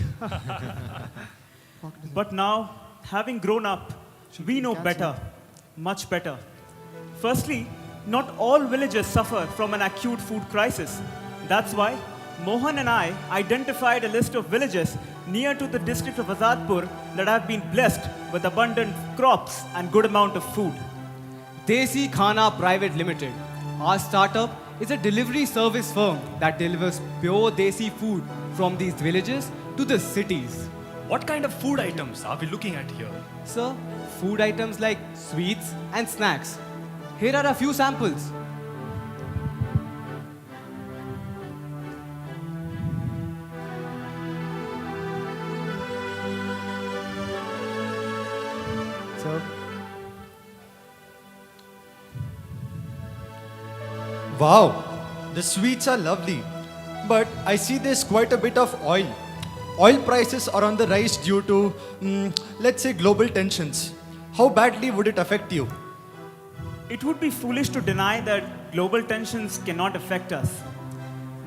But now, having grown up, we know better, much better. Firstly, not all villages suffer from an acute food crisis. That's why Mohan and I identified a list of villages near to the district of Azadpur that have been blessed with abundant crops and good amount of food. Desi Khana Private Limited. Our startup is a delivery service firm that delivers pure Desi food from these villages to the cities. What kind of food items are we looking at here? Sir, food items like sweets and snacks. Here are a few samples. Sir. Wow, the sweets are lovely. But I see there's quite a bit of oil. Oil prices are on the rise due to, let's say, global tensions. How badly would it affect you? It would be foolish to deny that global tensions cannot affect us.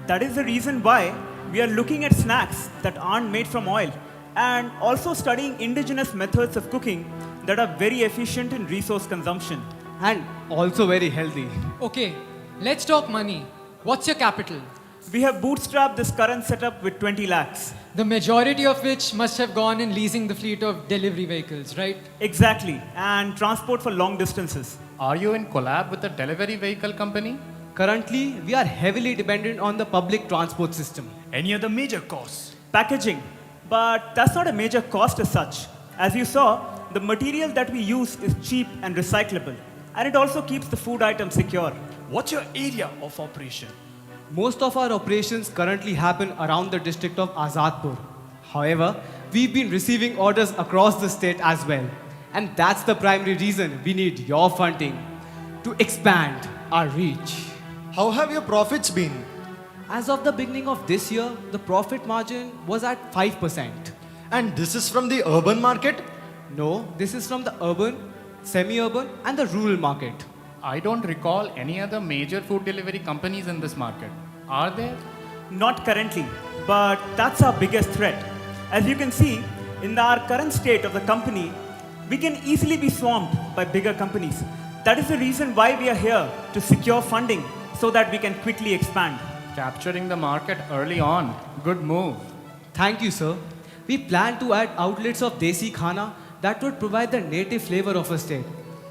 That is the reason why we are looking at snacks that aren't made from oil and also studying indigenous methods of cooking that are very efficient in resource consumption. And also very healthy. Okay, let's talk money. What's your capital? We have bootstrapped this current setup with 20 lakhs. The majority of which must have gone in leasing the fleet of delivery vehicles, right? Exactly, and transport for long distances. Are you in collab with a delivery vehicle company? Currently, we are heavily dependent on the public transport system. Any other major costs? Packaging, but that's not a major cost as such. As you saw, the material that we use is cheap and recyclable, and it also keeps the food item secure. What's your area of operation? Most of our operations currently happen around the district of Azadpur. However, we've been receiving orders across the state as well. And that's the primary reason we need your funding to expand our reach. How have your profits been? As of the beginning of this year, the profit margin was at 5%. And this is from the urban market? No, this is from the urban, semi-urban and the rural market. I don't recall any other major food delivery companies in this market. Are there? Not currently, but that's our biggest threat. As you can see, in our current state of the company, we can easily be swamped by bigger companies. That is the reason why we are here, to secure funding so that we can quickly expand. Capturing the market early on. Good move. Thank you, sir. We plan to add outlets of Desi Khana that would provide the native flavor of a state.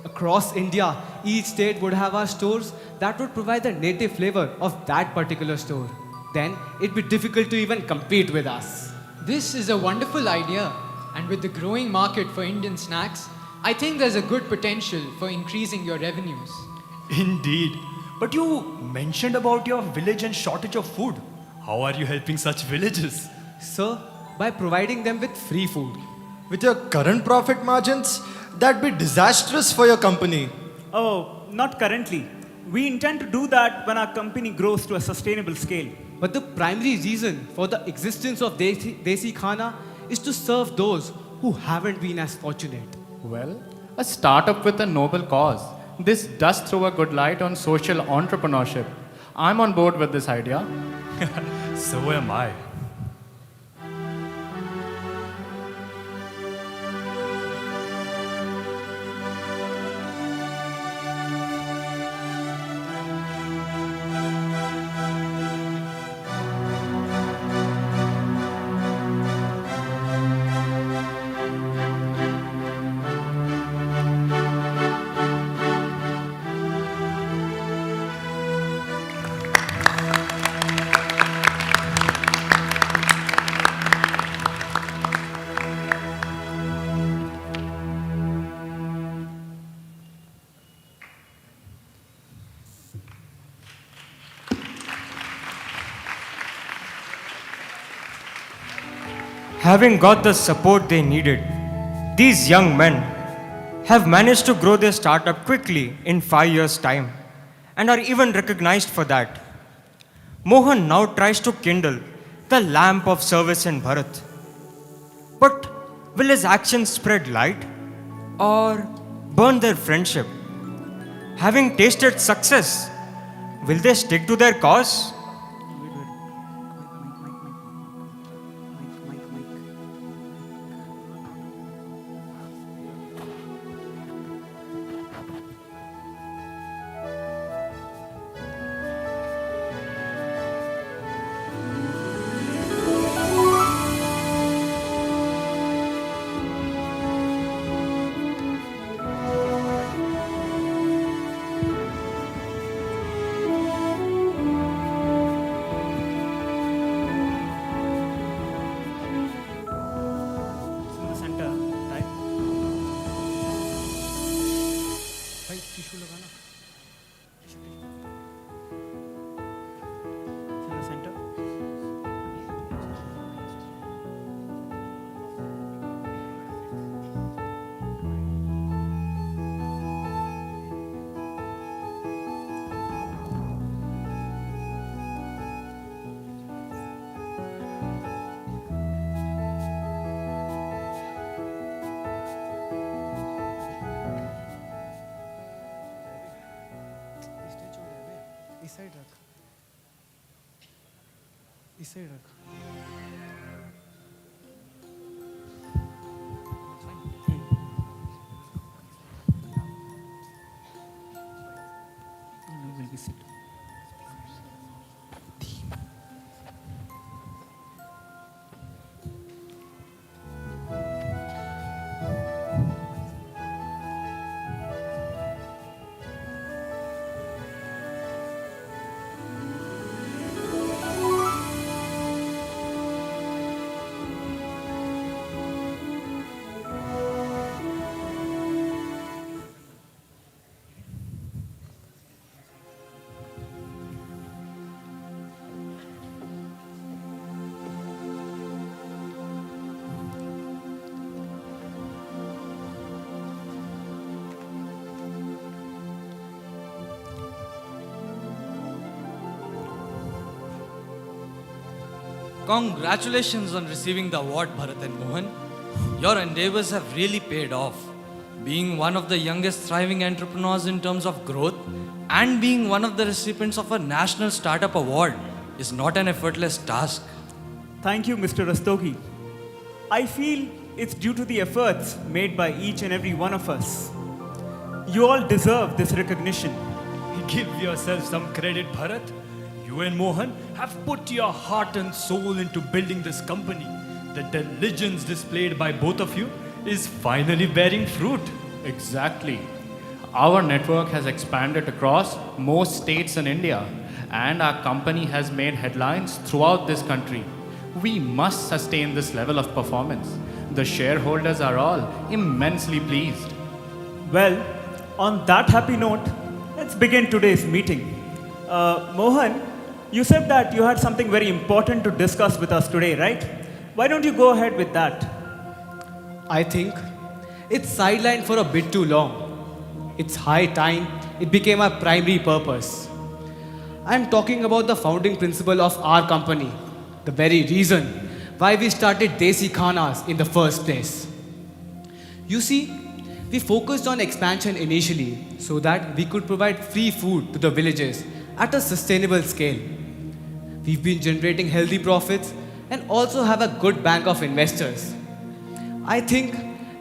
Across India, each state would have our stores that would provide the native flavor of that particular store. Then it'd be difficult to even compete with us. This is a wonderful idea. And with the growing market for Indian snacks, I think there's a good potential for increasing your revenues. Indeed. But you mentioned about your village and shortage of food. How are you helping such villages? Sir, by providing them with free food. With your current profit margins, that'd be disastrous for your company. Oh, not currently. We intend to do that when our company grows to a sustainable scale. But the primary reason for the existence of Desi Khana is to serve those who haven't been as fortunate. Well, a startup with a noble cause. This does throw a good light on social entrepreneurship. I'm on board with this idea. So am I. Having got the support they needed, these young men have managed to grow their startup quickly in 5 years' time and are even recognized for that. Mohan now tries to kindle the lamp of service in Bharat. But Will his actions spread light or burn their friendship? Having tasted success, will they stick to their cause? इस side रख, इस side रख। Congratulations on receiving the award, Bharat and Mohan. Your endeavors have really paid off. Being one of the youngest thriving entrepreneurs in terms of growth and being one of the recipients of a national startup award is not an effortless task. Thank you, Mr. Rastogi. I feel it's due to the efforts made by each and every one of us. You all deserve this recognition. Give yourself some credit, Bharat. You and Mohan have put your heart and soul into building this company. The diligence displayed by both of you is finally bearing fruit. Exactly. Our network has expanded across most states in India, and our company has made headlines throughout this country. We must sustain this level of performance. The shareholders are all immensely pleased. Well, on that happy note, let's begin today's meeting. Mohan, you said that you had something very important to discuss with us today, right? Why don't you go ahead with that? I think it's sidelined for a bit too long. It's high time it became our primary purpose. I'm talking about the founding principle of our company, the very reason why we started Desi Khanas in the first place. You see, we focused on expansion initially so that we could provide free food to the villages at a sustainable scale. We've been generating healthy profits and also have a good bank of investors. I think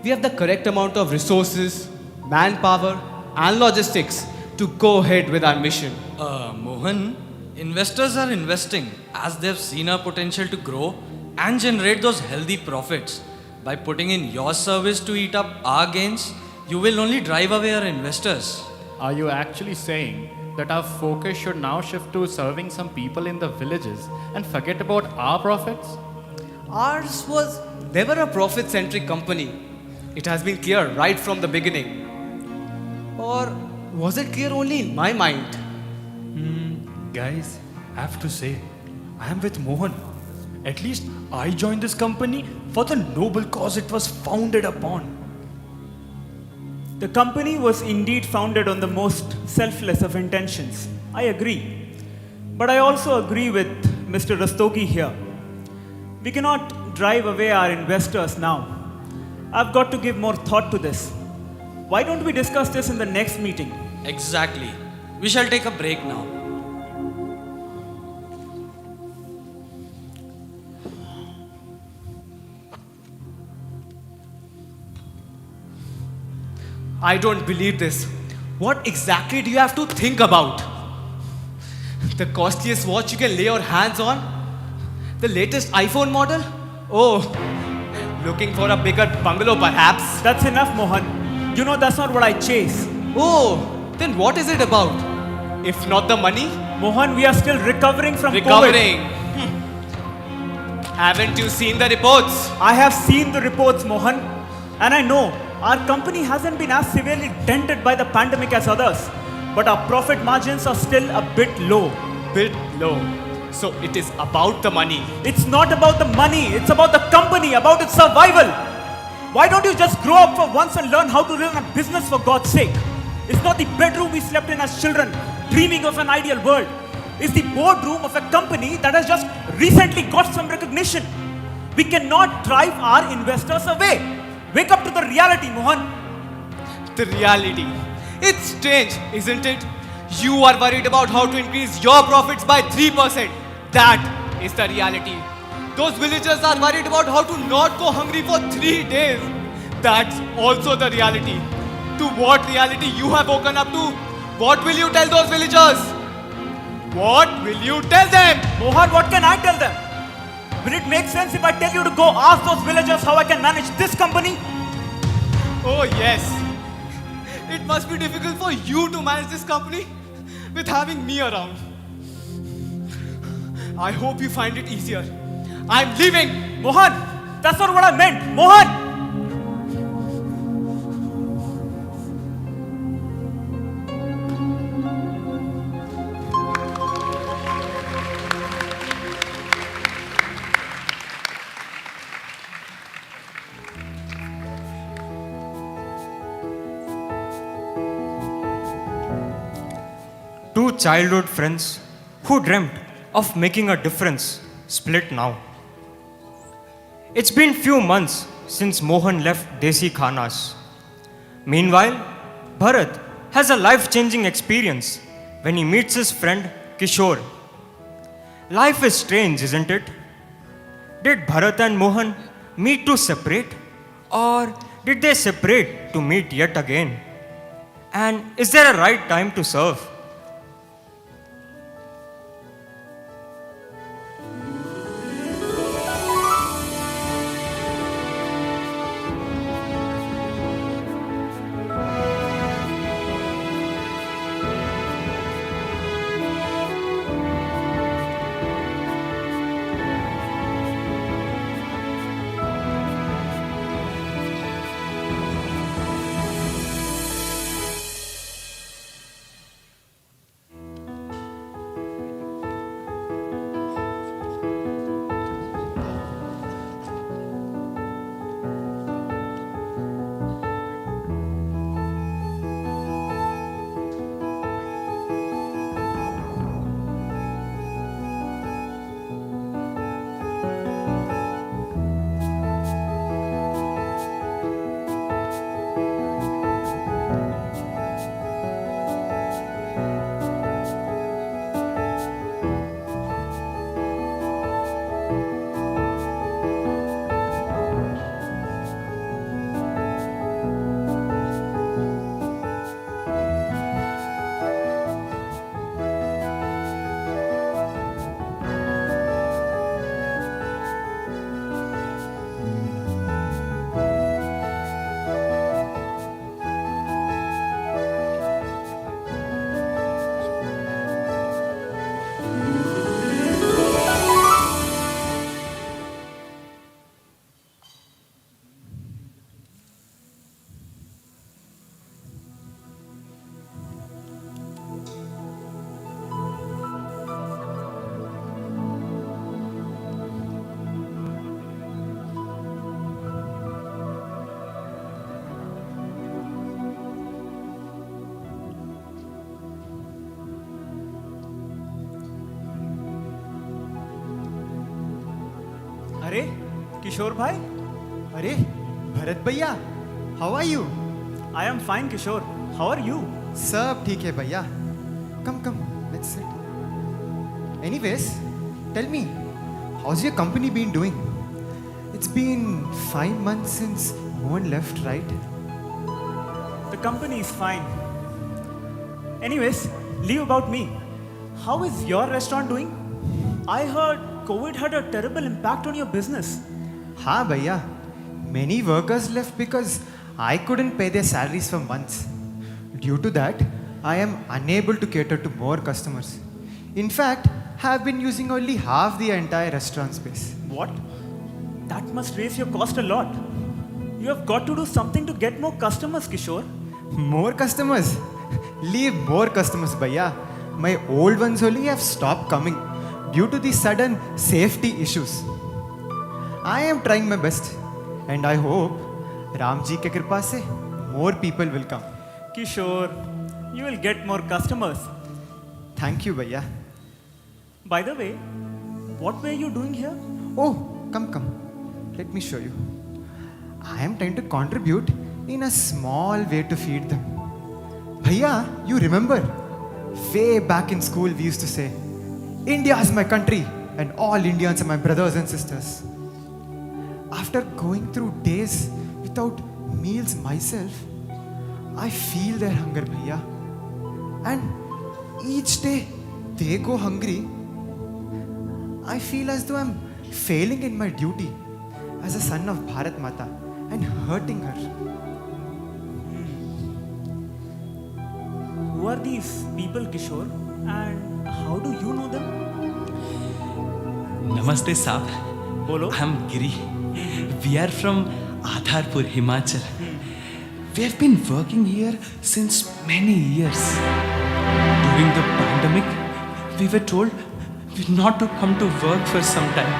we have the correct amount of resources, manpower, and logistics to go ahead with our mission. Mohan, investors are investing as they've seen our potential to grow and generate those healthy profits. By putting in your service to eat up our gains, you will only drive away our investors. Are you actually saying that our focus should now shift to serving some people in the villages and forget about our profits? Ours was never a profit-centric company. It has been clear right from the beginning. Or was it clear only in my mind? Guys, I have to say, I am with Mohan. At least I joined this company for the noble cause it was founded upon. The company was indeed founded on the most selfless of intentions. I agree. But I also agree with Mr. Rastogi here. We cannot drive away our investors now. I've got to give more thought to this. Why don't we discuss this in the next meeting? Exactly. We shall take a break now. I don't believe this. What exactly do you have to think about? The costliest watch you can lay your hands on? The latest iPhone model? Oh, looking for a bigger bungalow perhaps? That's enough, Mohan. You know that's not what I chase. Oh, then what is it about? If not the money? Mohan, we are still recovering from Recovering? COVID. Haven't you seen the reports? I have seen the reports, Mohan. And I know our company hasn't been as severely dented by the pandemic as others. But our profit margins are still a bit low. Bit low. So it is about the money. It's not about the money. It's about the company, about its survival. Why don't you just grow up for once and learn how to run a business for God's sake? It's not the bedroom we slept in as children, dreaming of an ideal world. It's the boardroom of a company that has just recently got some recognition. We cannot drive our investors away. Wake up to the reality, Mohan. The reality. It's strange, isn't it? You are worried about how to increase your profits by 3%. That is the reality. Those villagers are worried about how to not go hungry for 3 days. That's also the reality. To what reality you have woken up to? What will you tell those villagers? What will you tell them? Mohan, what can I tell them? Will it make sense if I tell you to go ask those villagers how I can manage this company? Oh yes. It must be difficult for you to manage this company with having me around. I hope you find it easier. I'm leaving. Mohan, that's not what I meant. Mohan! Two childhood friends who dreamt of making a difference split now. It's been few months since Mohan left Desi Khanas. Meanwhile, Bharat has a life-changing experience when he meets his friend Kishore. Life is strange, isn't it? Did Bharat and Mohan meet to separate? Or did they separate to meet yet again? And is there a right time to serve? अरे किशोर भाई, अरे Bharat Bhaiya, how are you? I am fine, Kishore. How are you? Sab theek hai bhaiya. Come, let's sit. Anyways, tell me, how's your company been doing? It's been 5 months since Mohan left, right? The company is fine. Anyways, leave about me. How is your restaurant doing? I heard COVID had a terrible impact on your business. Ha bhaiya, many workers left because I couldn't pay their salaries for months. Due to that, I am unable to cater to more customers. In fact, have been using only half the entire restaurant space. What? That must raise your cost a lot. You have got to do something to get more customers, Kishore. More customers? Leave more customers, bhaiya. My old ones only have stopped coming due to the sudden safety issues. I am trying my best and I hope Ramji ke kripa se more people will come. Kishore, you will get more customers. Thank you, bhaiya. By the way, what were you doing here? Oh, come. Let me show you. I am trying to contribute in a small way to feed them. Bhaiya, you remember? Way back in school we used to say, India is my country and all Indians are my brothers and sisters. After going through days without meals myself, I feel their hunger, bhaiya. And each day they go hungry, I feel as though I'm failing in my duty as a son of Bharat Mata and hurting her. Who are these people, Kishore? And how do you know them? Namaste, Saab. Bolo. I'm Giri. We are from Adharpur, Himachal. We have been working here since many years. During the pandemic, we were told not to come to work for some time.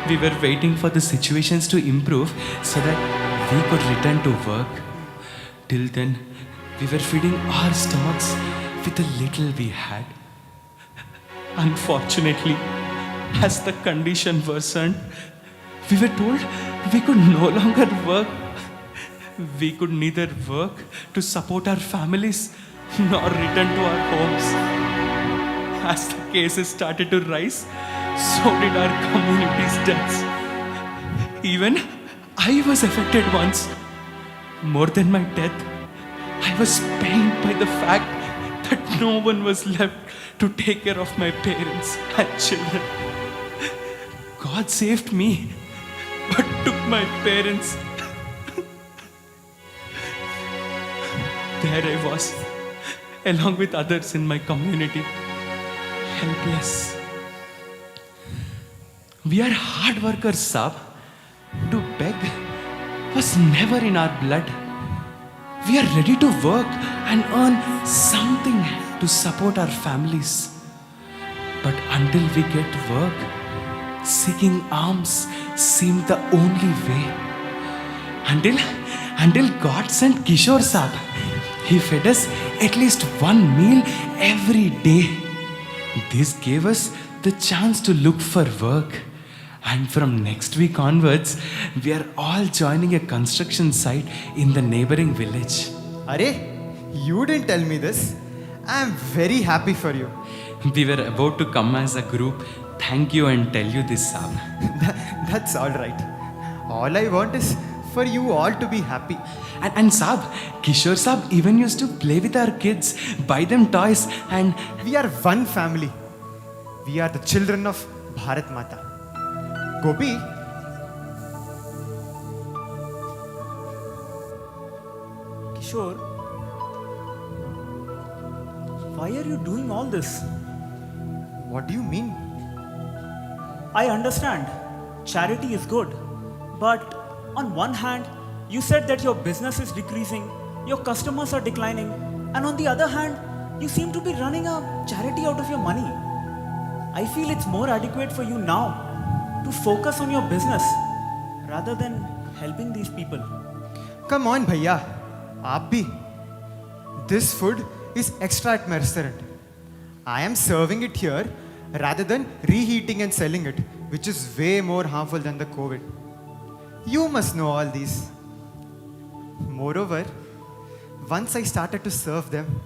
We were waiting for the situations to improve so that we could return to work. Till then, we were feeding our stomachs with the little we had. Unfortunately, as the condition worsened, we were told we could no longer work. We could neither work to support our families nor return to our homes. As the cases started to rise, so did our community's deaths. Even I was affected once. More than my death, I was pained by the fact that no one was left to take care of my parents and children. God saved me, but took my parents. There I was, along with others in my community, helpless. We are hard workers, Saab. To beg was never in our blood. We are ready to work and earn something to support our families. But until we get work, seeking alms seemed the only way. Until God sent Kishore Saab. He fed us at least one meal every day. This gave us the chance to look for work. And from next week onwards, we are all joining a construction site in the neighboring village. Are, you didn't tell me this. I am very happy for you. We were about to come as a group, thank you and tell you this, Saab. That's all right. All I want is for you all to be happy. And Saab, Kishore Saab even used to play with our kids, buy them toys and... We are one family. We are the children of Bharat Mata. Gopi, Kishore, why are you doing all this? What do you mean? I understand. Charity is good. But on one hand, you said that your business is decreasing, your customers are declining, and on the other hand, you seem to be running a charity out of your money. I feel it's more adequate for you now to focus on your business rather than helping these people. Come on, bhaiya. Aap bhi. This food is extra at my restaurant. I am serving it here rather than reheating and selling it, which is way more harmful than the COVID. You must know all these. Moreover, once I started to serve them,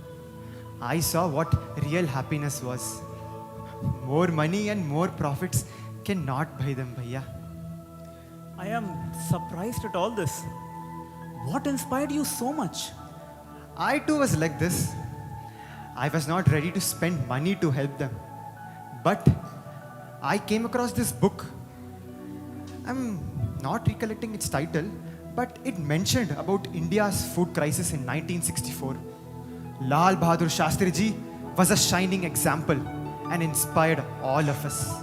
I saw what real happiness was. More money and more profits cannot buy them, Bhaiya. I am surprised at all this. What inspired you so much? I too was like this. I was not ready to spend money to help them. But I came across this book. I'm not recollecting its title, but it mentioned about India's food crisis in 1964. Lal Bahadur Shastri Ji was a shining example and inspired all of us.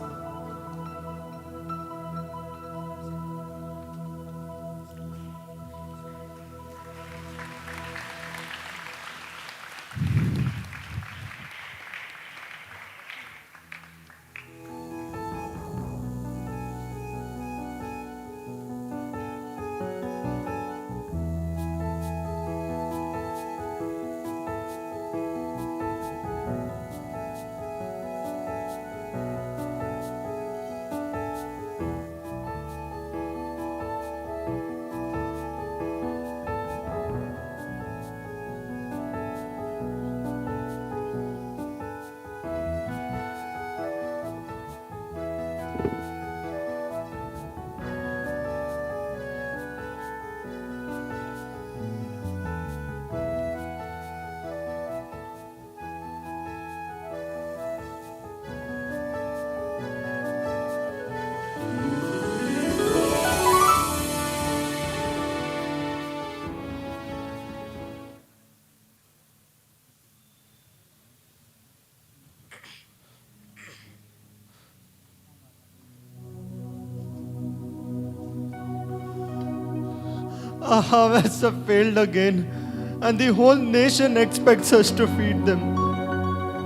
Our harvests have failed again, and the whole nation expects us to feed them.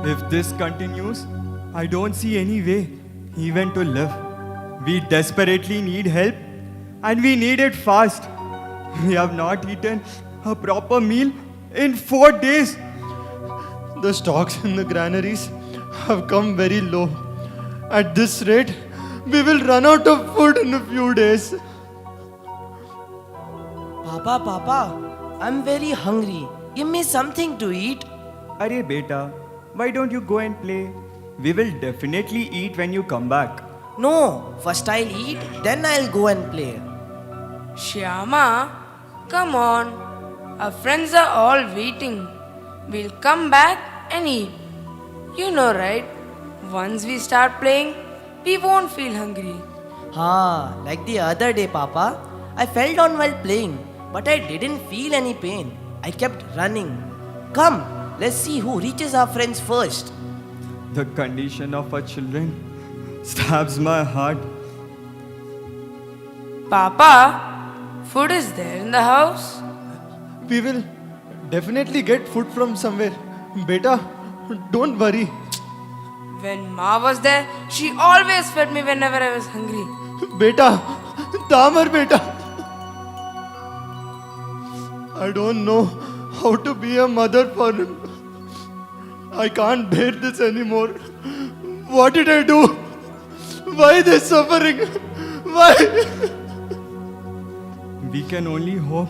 If this continues, I don't see any way even to live. We desperately need help, and we need it fast. We have not eaten a proper meal in 4 days. The stocks in the granaries have come very low. At this rate, we will run out of food in a few days. Papa, I'm very hungry. Give me something to eat. Arey beta, why don't you go and play? We will definitely eat when you come back. No, first I'll eat, then I'll go and play. Shyama, come on. Our friends are all waiting. We'll come back and eat. You know, right? Once we start playing, we won't feel hungry. Like the other day, Papa. I fell down while playing, but I didn't feel any pain. I kept running. Come, let's see who reaches our friends first. The condition of our children stabs my heart. Papa, food is there in the house? We will definitely get food from somewhere. Beta, don't worry. When Ma was there, she always fed me whenever I was hungry. Beta, Damar beta. I don't know how to be a mother for him. I can't bear this anymore. What did I do? Why this suffering? Why? We can only hope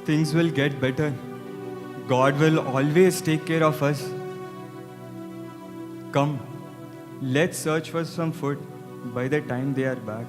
things will get better. God will always take care of us. Come, let's search for some food by the time they are back.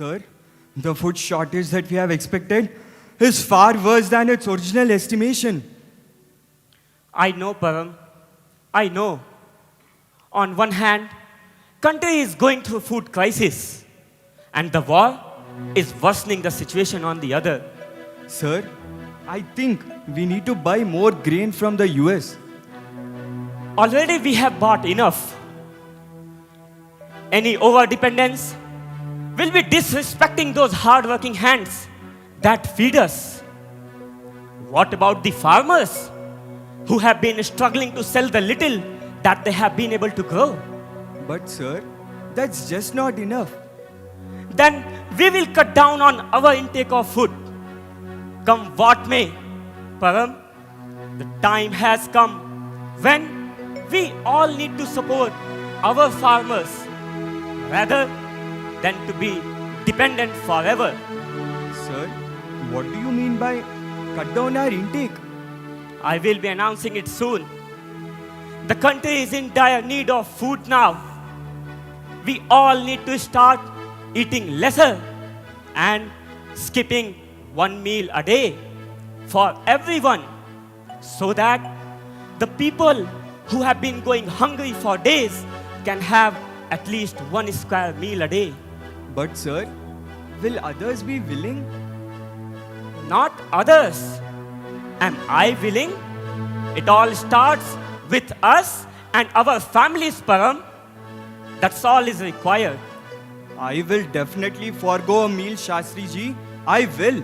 Sir, the food shortage that we have expected is far worse than its original estimation. I know, Param. I know. On one hand, country is going through food crisis, and the war is worsening the situation on the other. Sir, I think we need to buy more grain from the US. Already we have bought enough. Any over-dependence will be disrespecting those hard-working hands that feed us. What about the farmers who have been struggling to sell the little that they have been able to grow? But sir, that's just not enough. Then we will cut down on our intake of food. Come what may, Param, the time has come when we all need to support our farmers rather than to be dependent forever. Sir, what do you mean by cut down our intake? I will be announcing it soon. The country is in dire need of food now. We all need to start eating lesser and skipping one meal a day for everyone, so that the people who have been going hungry for days can have at least one square meal a day. But sir, will others be willing? Not others. Am I willing? It all starts with us and our families, Param. That's all is required. I will definitely forego a meal, Shastri ji. I will.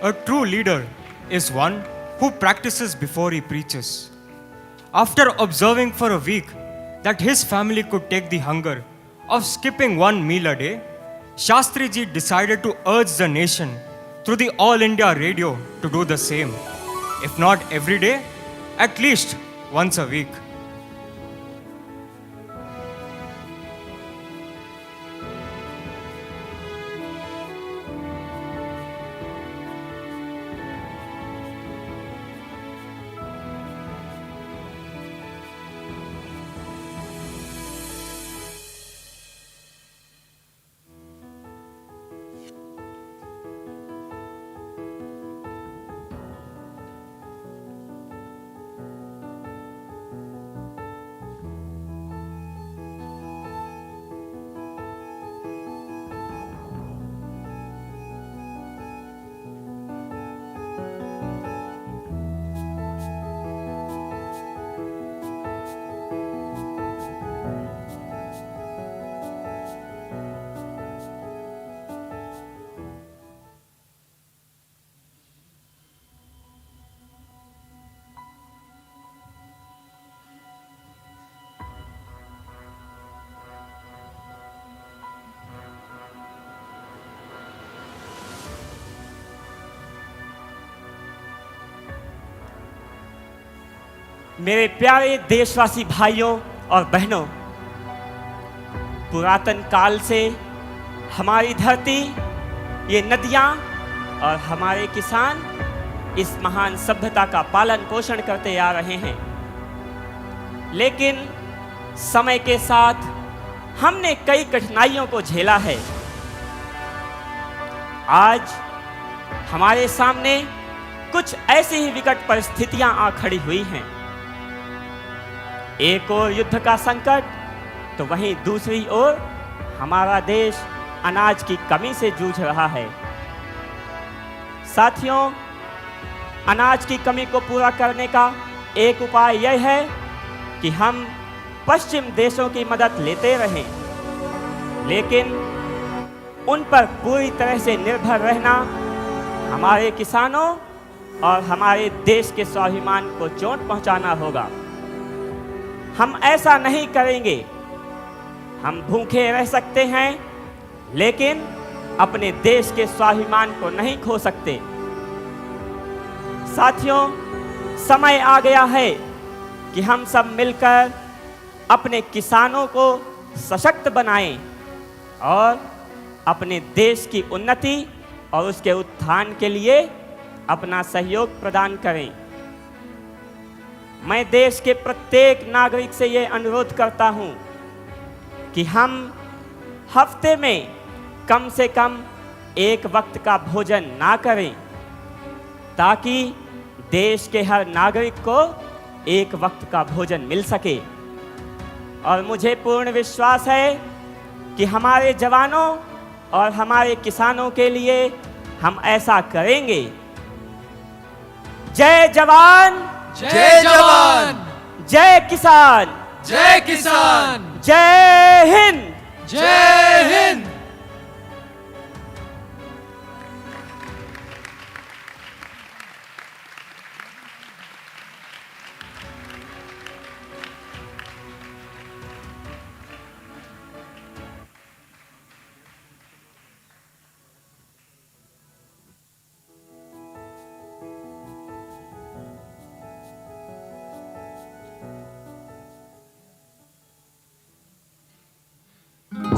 A true leader is one who practices before he preaches. After observing for a week that his family could take the hunger of skipping one meal a day, Shastri ji decided to urge the nation through the All India radio to do the same. If not every day, at least once a week. मेरे प्यारे देशवासी भाइयों और बहनों, पुरातन काल से हमारी धरती, ये नदियाँ और हमारे किसान इस महान सभ्यता का पालन पोषण करते आ रहे हैं। लेकिन समय के साथ हमने कई कठिनाइयों को झेला है। आज हमारे सामने कुछ ऐसी ही विकट परिस्थितियां आ खड़ी हुई हैं। एक ओर युद्ध का संकट, तो वहीं दूसरी ओर हमारा देश अनाज की कमी से जूझ रहा है। साथियों, अनाज की कमी को पूरा करने का एक उपाय यह है कि हम पश्चिम देशों की मदद लेते रहें, लेकिन उन पर पूरी तरह से निर्भर रहना हमारे किसानों और हमारे देश के स्वाभिमान को चोट पहुंचाना होगा। हम ऐसा नहीं करेंगे। हम भूखे रह सकते हैं, लेकिन अपने देश के स्वाभिमान को नहीं खो सकते। साथियों, समय आ गया है कि हम सब मिलकर अपने किसानों को सशक्त बनाएं और अपने देश की उन्नति और उसके उत्थान के लिए अपना सहयोग प्रदान करें। मैं देश के प्रत्येक नागरिक से ये अनुरोध करता हूँ कि हम हफ्ते में कम से कम एक वक्त का भोजन ना करें, ताकि देश के हर नागरिक को एक वक्त का भोजन मिल सके। और मुझे पूर्ण विश्वास है कि हमारे जवानों और हमारे किसानों के लिए हम ऐसा करेंगे। जय जवान, जय जवान, जय किसान, जय किसान, जय हिंद, जय हिंद।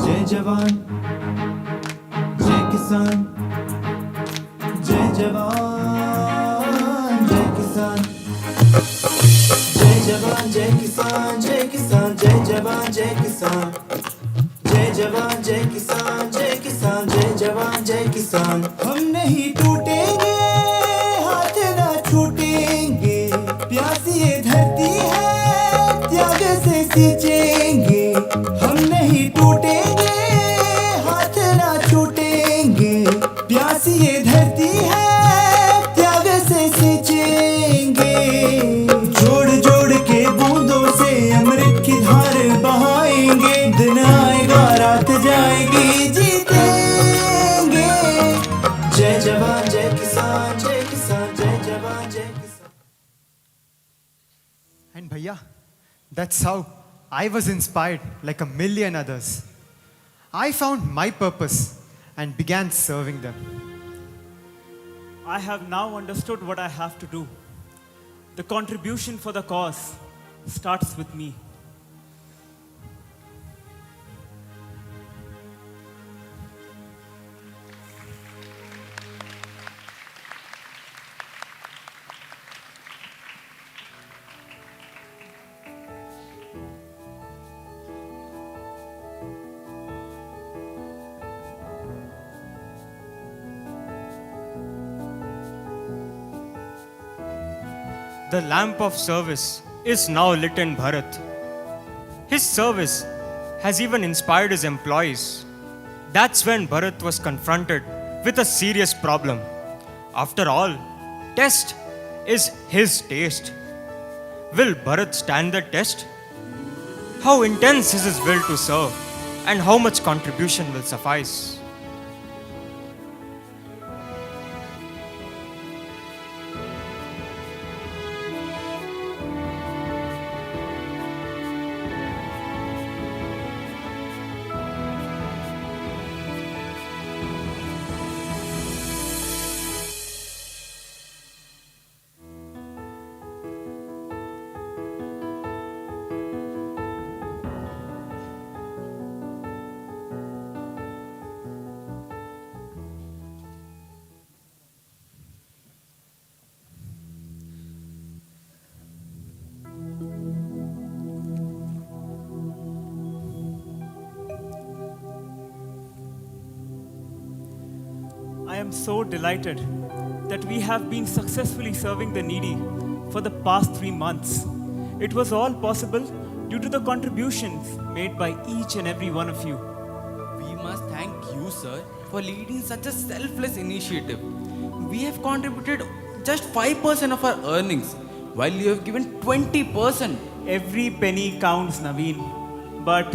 जय जवान, जय किसान, जय जवान, जय किसान, जय जवान, जय किसान, जय किसान, जय जवान, जय किसान, जय जवान, जय किसान, जय किसान, जय जवान, जय किसान। हम नहीं टूटेंगे, हाथ ना छूटेंगे, प्यासी ये धरती है, त्याग से सींचेंगे। हम नहीं टूटेंगे, हाथ ना छूटेंगे, प्यासी ये धरती है, त्याग से सींचेंगे। जोड़ जोड़ के बूंदों से अमृत की धार बहाएंगे, दिन आएगा रात जाएगी, जीतेंगे। जय जवान, जय किसान, जय किसान, जय जवान, जय किसान। And Bhaiya, that's how I was inspired like a million others. I found my purpose and began serving them. I have now understood what I have to do. The contribution for the cause starts with me. The lamp of service is now lit in Bharat. His service has even inspired his employees. That's when Bharat was confronted with a serious problem. After all, test is his taste. Will Bharat stand the test? How intense is his will to serve, and how much contribution will suffice? I am so delighted that we have been successfully serving the needy for the past 3 months. It was all possible due to the contributions made by each and every one of you. We must thank you, sir, for leading such a selfless initiative. We have contributed just 5% of our earnings, while you have given 20%. Every penny counts, Naveen. But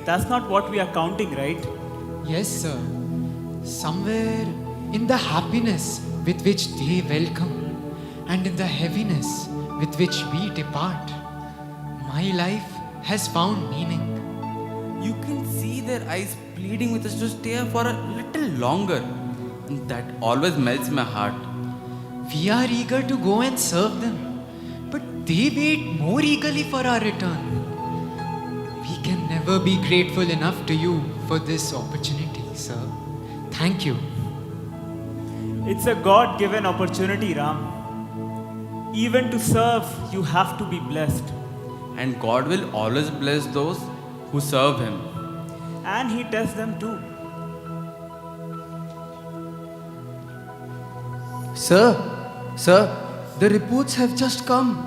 that's not what we are counting, right? Yes, sir. Somewhere in the happiness with which they welcome and in the heaviness with which we depart, my life has found meaning. You can see their eyes pleading with us to stay for a little longer. And that always melts my heart. We are eager to go and serve them, but they wait more eagerly for our return. We can never be grateful enough to you for this opportunity, sir. Thank you. It's a God-given opportunity, Ram. Even to serve, you have to be blessed. And God will always bless those who serve Him. And He tests them too. Sir, the reports have just come.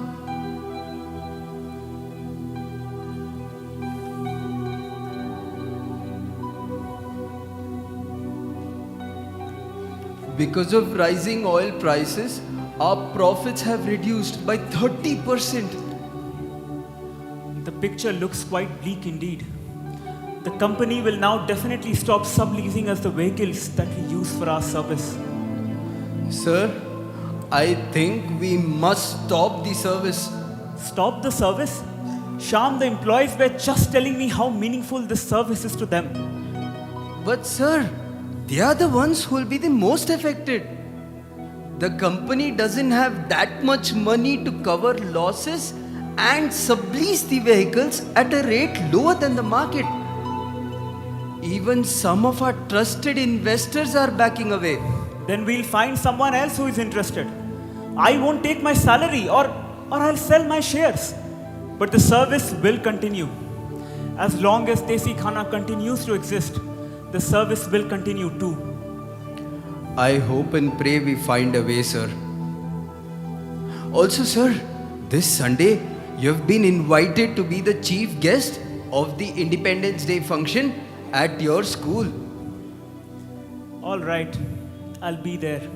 Because of rising oil prices, our profits have reduced by 30%. The picture looks quite bleak indeed. The company will now definitely stop subleasing us the vehicles that we use for our service. Sir, I think we must stop the service. Stop the service? Sham, the employees were just telling me how meaningful this service is to them. But sir, they are the ones who will be the most affected. The company doesn't have that much money to cover losses and sublease the vehicles at a rate lower than the market. Even some of our trusted investors are backing away. Then we'll find someone else who is interested. I won't take my salary or I'll sell my shares. But the service will continue. As long as Desi Khana continues to exist, the service will continue too. I hope and pray we find a way, sir. Also, sir, this Sunday you have been invited to be the chief guest of the Independence Day function at your school. All right, I'll be there.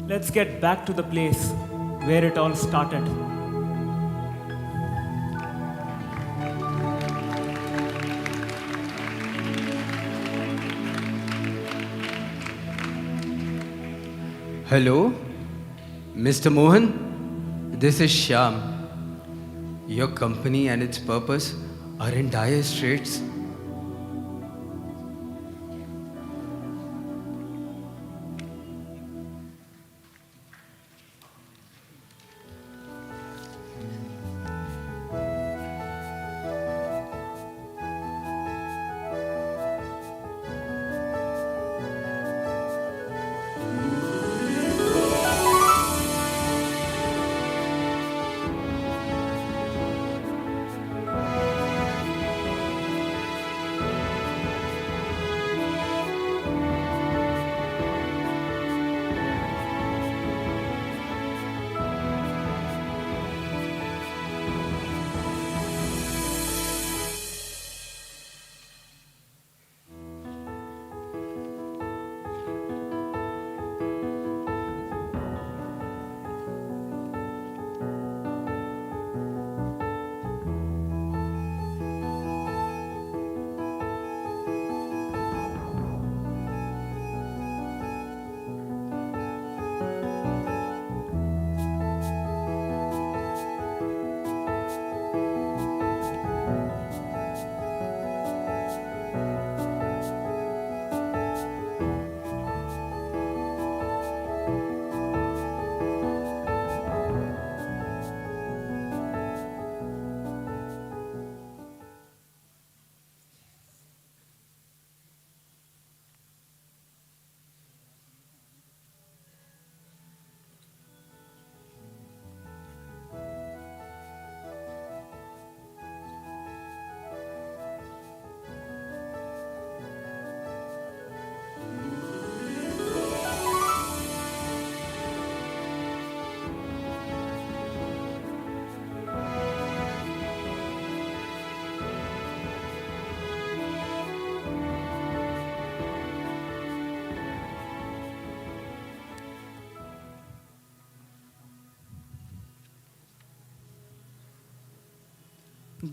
Let's get back to the place where it all started. Hello, Mr. Mohan. This is Shyam. Your company and its purpose are in dire straits.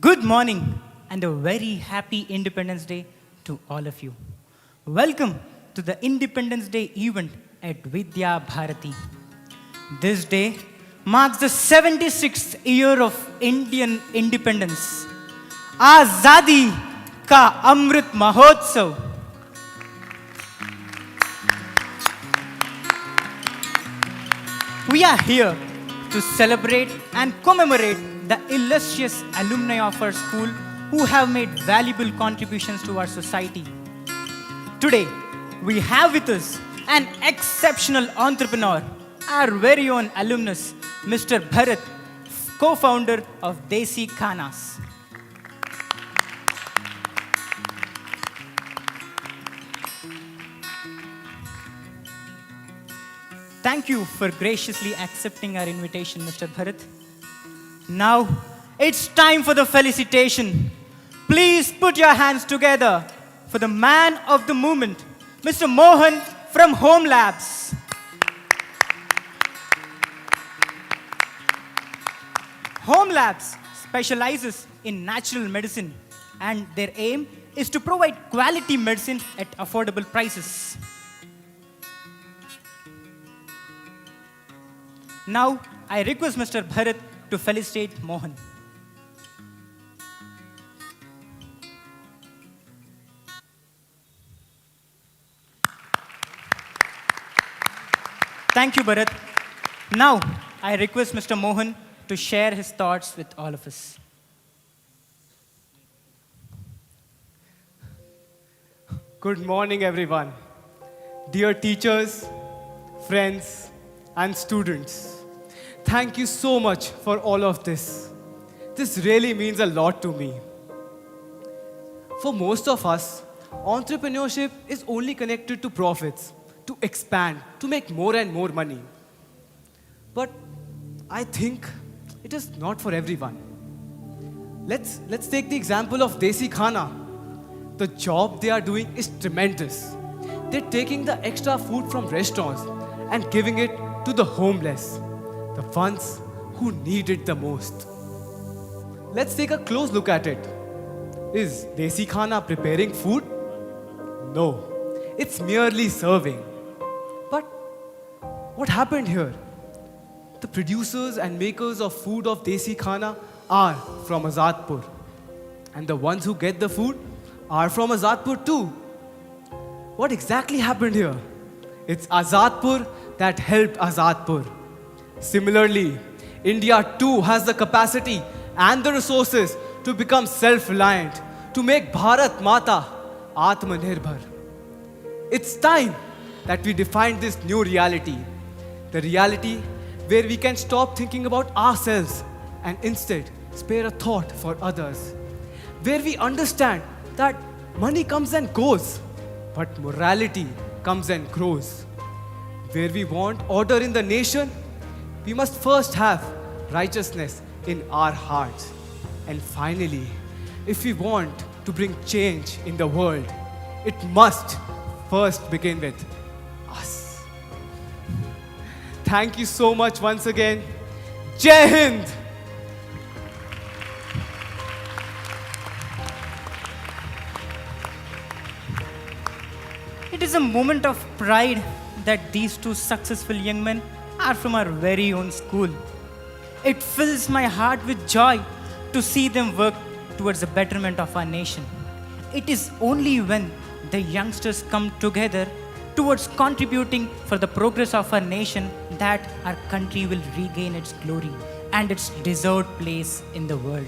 Good morning and a very happy Independence Day to all of you. Welcome to the Independence Day event at Vidya Bharati. This day marks the 76th year of Indian independence. Azadi ka Amrit Mahotsav. We are here to celebrate and commemorate the illustrious alumni of our school who have made valuable contributions to our society. Today, we have with us an exceptional entrepreneur, our very own alumnus, Mr. Bharat, co-founder of Desi Khanas. Thank you for graciously accepting our invitation, Mr. Bharat. Now, it's time for the felicitation. Please put your hands together for the man of the moment, Mr. Mohan from Home Labs. Home Labs specializes in natural medicine, and their aim is to provide quality medicine at affordable prices. Now, I request Mr. Bharat to felicitate Mohan. Thank you, Bharat. Now, I request Mr. Mohan to share his thoughts with all of us. Good morning, everyone. Dear teachers, friends, and students, thank you so much for all of this. This really means a lot to me. For most of us, entrepreneurship is only connected to profits, to expand, to make more and more money. But I think it is not for everyone. Let's take the example of Desi Khana. The job they are doing is tremendous. They're taking the extra food from restaurants and giving it to the homeless, the ones who need it the most. Let's take a close look at it. Is Desi Khana preparing food? No, it's merely serving. But what happened here? The producers and makers of food of Desi Khana are from Azadpur. And the ones who get the food are from Azadpur too. What exactly happened here? It's Azadpur that helped Azadpur. Similarly, India too has the capacity and the resources to become self-reliant, to make Bharat Mata Atmanirbhar. It's time that we define this new reality. The reality where we can stop thinking about ourselves and instead spare a thought for others. Where we understand that money comes and goes, but morality comes and grows. Where we want order in the nation, we must first have righteousness in our hearts. And finally, if we want to bring change in the world, it must first begin with us. Thank you so much once again. Jai Hind! It is a moment of pride that these two successful young men are from our very own school. It fills my heart with joy to see them work towards the betterment of our nation. It is only when the youngsters come together towards contributing for the progress of our nation that our country will regain its glory and its deserved place in the world.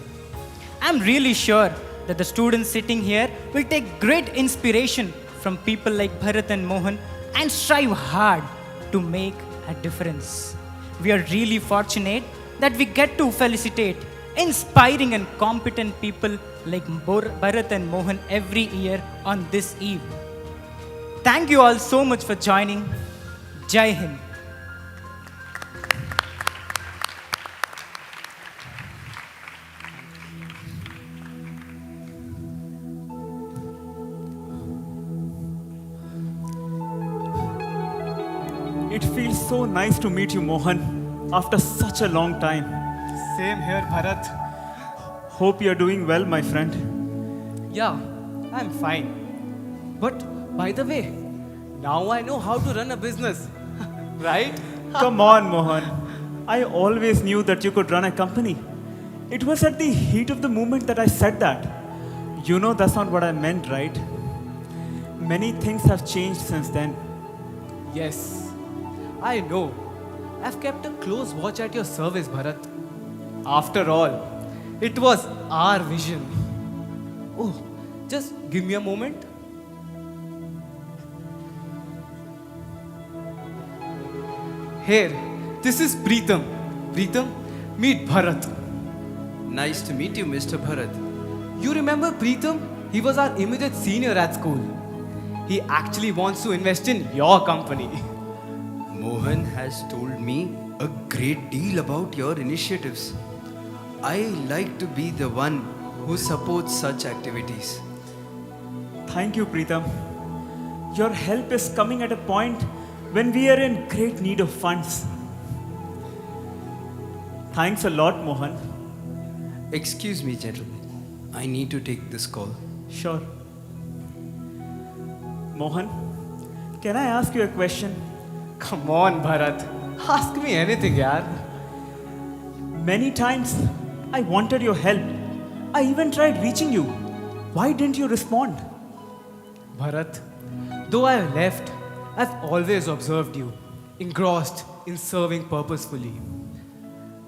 I'm really sure that the students sitting here will take great inspiration from people like Bharat and Mohan and strive hard to make a difference. We are really fortunate that we get to felicitate inspiring and competent people like Bharat and Mohan every year on this eve. Thank you all so much for joining. Jai Hind. It feels so nice to meet you, Mohan, after such a long time. Same here, Bharat. Hope you're doing well, my friend. Yeah, I'm fine. But by the way, now I know how to run a business. Right? Come on, Mohan. I always knew that you could run a company. It was at the heat of the moment that I said that. You know that's not what I meant, right? Many things have changed since then. Yes, I know. I've kept a close watch at your service, Bharat. After all, it was our vision. Oh, just give me a moment. Here, this is Preetham, Preetham, meet Bharat. Nice to meet you, Mr. Bharat. You remember Preetham? He was our immediate senior at school. He actually wants to invest in your company. Mohan has told me a great deal about your initiatives. I like to be the one who supports such activities. Thank you, Preetham. Your help is coming at a point when we are in great need of funds. Thanks a lot, Mohan. Excuse me, gentlemen. I need to take this call. Sure. Mohan, can I ask you a question? Come on, Bharat. Ask me anything, yaar. Many times I wanted your help. I even tried reaching you. Why didn't you respond? Bharat, though I have left, I've always observed you, engrossed in serving purposefully.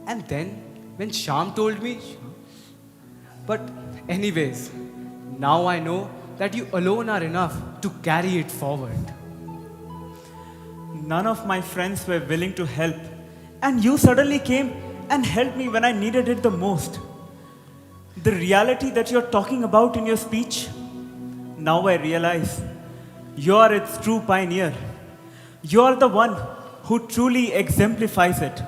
And then, when Sham told me... But anyways, now I know that you alone are enough to carry it forward. None of my friends were willing to help, and you suddenly came and helped me when I needed it the most. The reality that you're talking about in your speech, now I realize you are its true pioneer. You are the one who truly exemplifies it.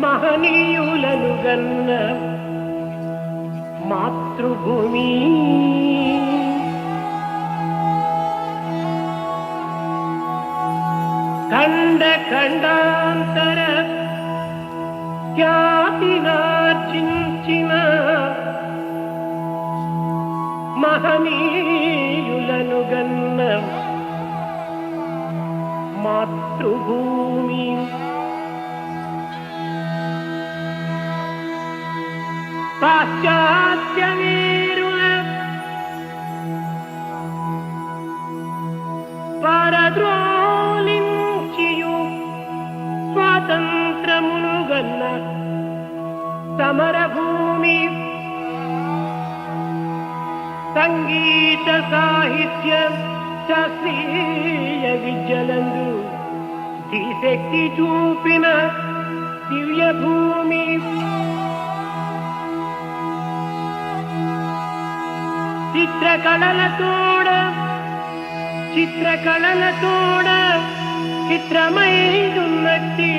మహనీయులను గన్న మాతృభూమి ఖండ ఖండాంతర ఖ్యాతినార్జించిన మహనీయులను గన్న మాతృభూమి పాశ్చాత్య వీరుల పరద్రోలించియు స్వాతంత్రమును గన్న సమరభూమి సంగీత సాహిత్య శాస్త్రీయ విద్యలందు దిశక్తి చూపిన దివ్య భూమి చిత్రకళలతోడ చిత్రమైదున్నట్టి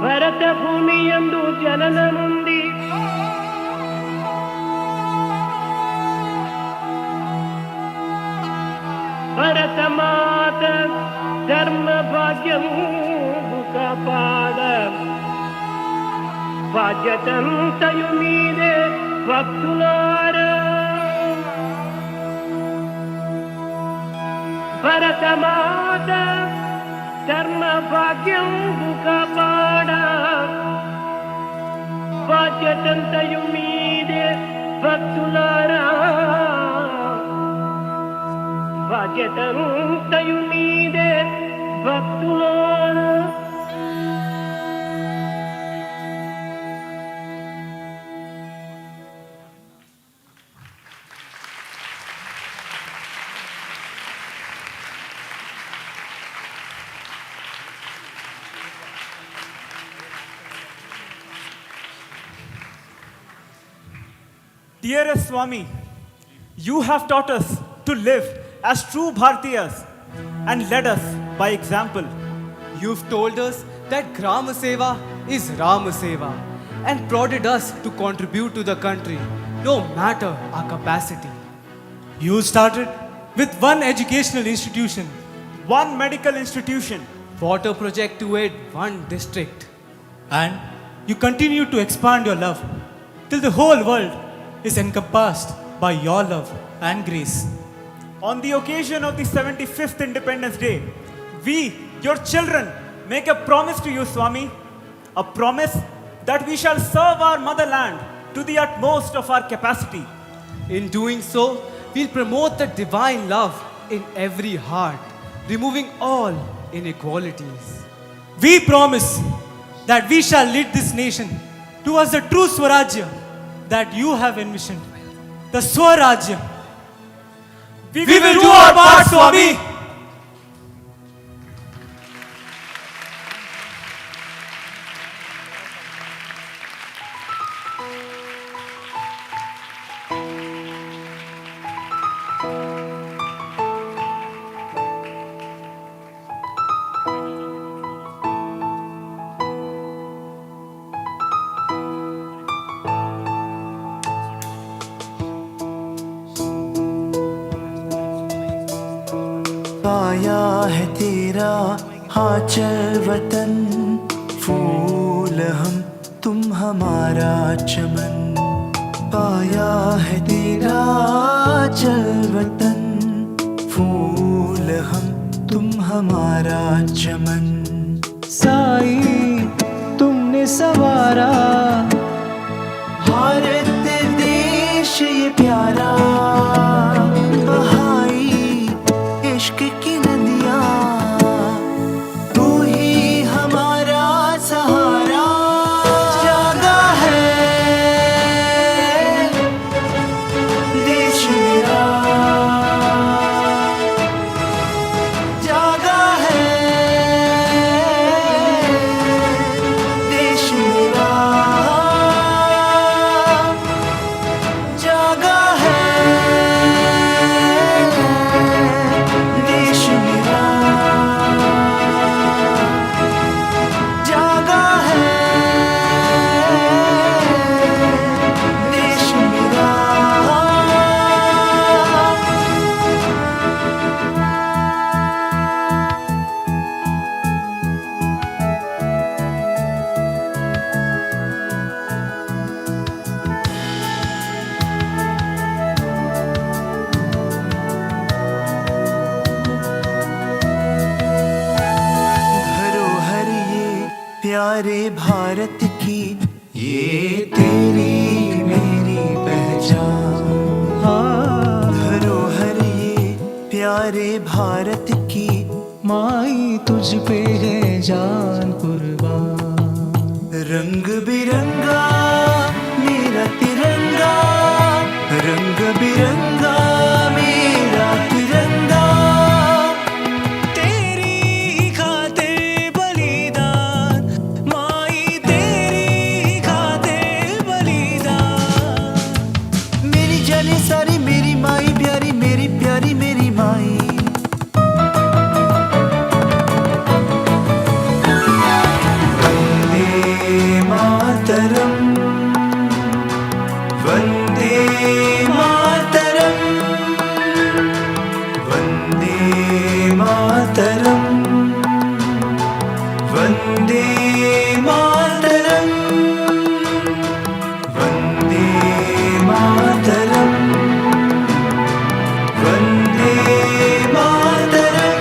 భరత భూమి యందు జననముంది భరతమాత ధర్మ భాగ్యము కాపాడ బాధ్యతంతయు మీదే భక్తులారా భరతమాత ధర్మ భాగ్యం కాపాడ బాధ్యతంతయు మీదే భక్తులారా బాధ్యతంతయు మీదే భక్తులారా Dearest Swami, you have taught us to live as true Bharatiyas and led us by example. You've told us that Grama Seva is Rama Seva and prodded us to contribute to the country, no matter our capacity. You started with one educational institution, one medical institution, water project to aid one district. And you continue to expand your love till the whole world is encompassed by your love and grace. On the occasion of the 75th Independence Day, we, your children, make a promise to you, Swami. A promise that we shall serve our motherland to the utmost of our capacity. In doing so, we'll promote the divine love in every heart. removing all inequalities. We promise that we shall lead this nation towards the true Swarajya that you have envisioned. The Swarajya. We will do our part, Swami. पाया है तेरा आंचल वतन, फूल हम तुम हमारा चमन। पाया है तेरा आंचल वतन, फूल हम तुम हमारा चमन। साई तुमने सवारा भारत देश ये प्यारा, इश्क की नदियाँ तू ही हमारा सहारा। जागा है देश मेरा, जागा है देश मेरा, जागा है प्यारे भारत की ये तेरी मेरी पहचान। धरोहर ये प्यारे भारत की, माई तुझ पे है जान कुर्बान। रंग बिरंगा मेरा तिरंगा, रंग बिरंगा मेरा तिरंगा। सारी मेरी माई प्यारी, मेरी प्यारी मेरी माई। Vande Mataram, Vande Mataram, Vande Mataram, Vande Mataram, Vande Mataram, Vande Mataram.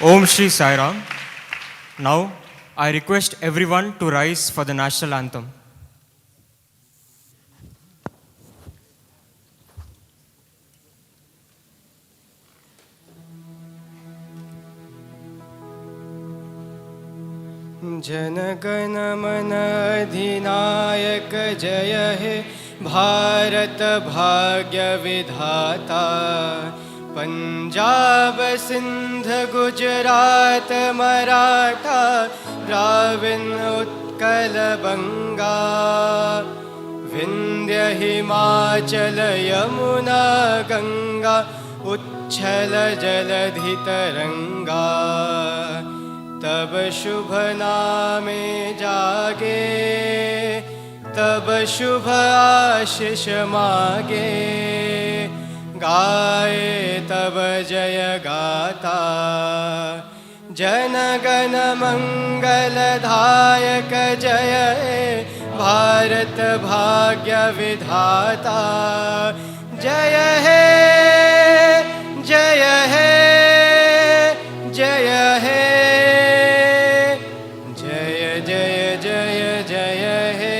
Om Shri Sai Ram. Now, I request everyone to rise for the national anthem. Jana Gana मन अधिनायक जय हे भारत भाग्य विधाता पंजाब सिंध गुजरात मराठा द्राविण उत्कल बंगा विंध्य हिमाचल यमुना गंगा उच्छल जलधि तरंगा तब शुभ नामे जागे तब शुभ आशीष मागे गाए तब जय गाता जन गण मंगलदायक जय हे भारत भाग्य विधाता जय हे जय हे जय हे जय जय जय जय हे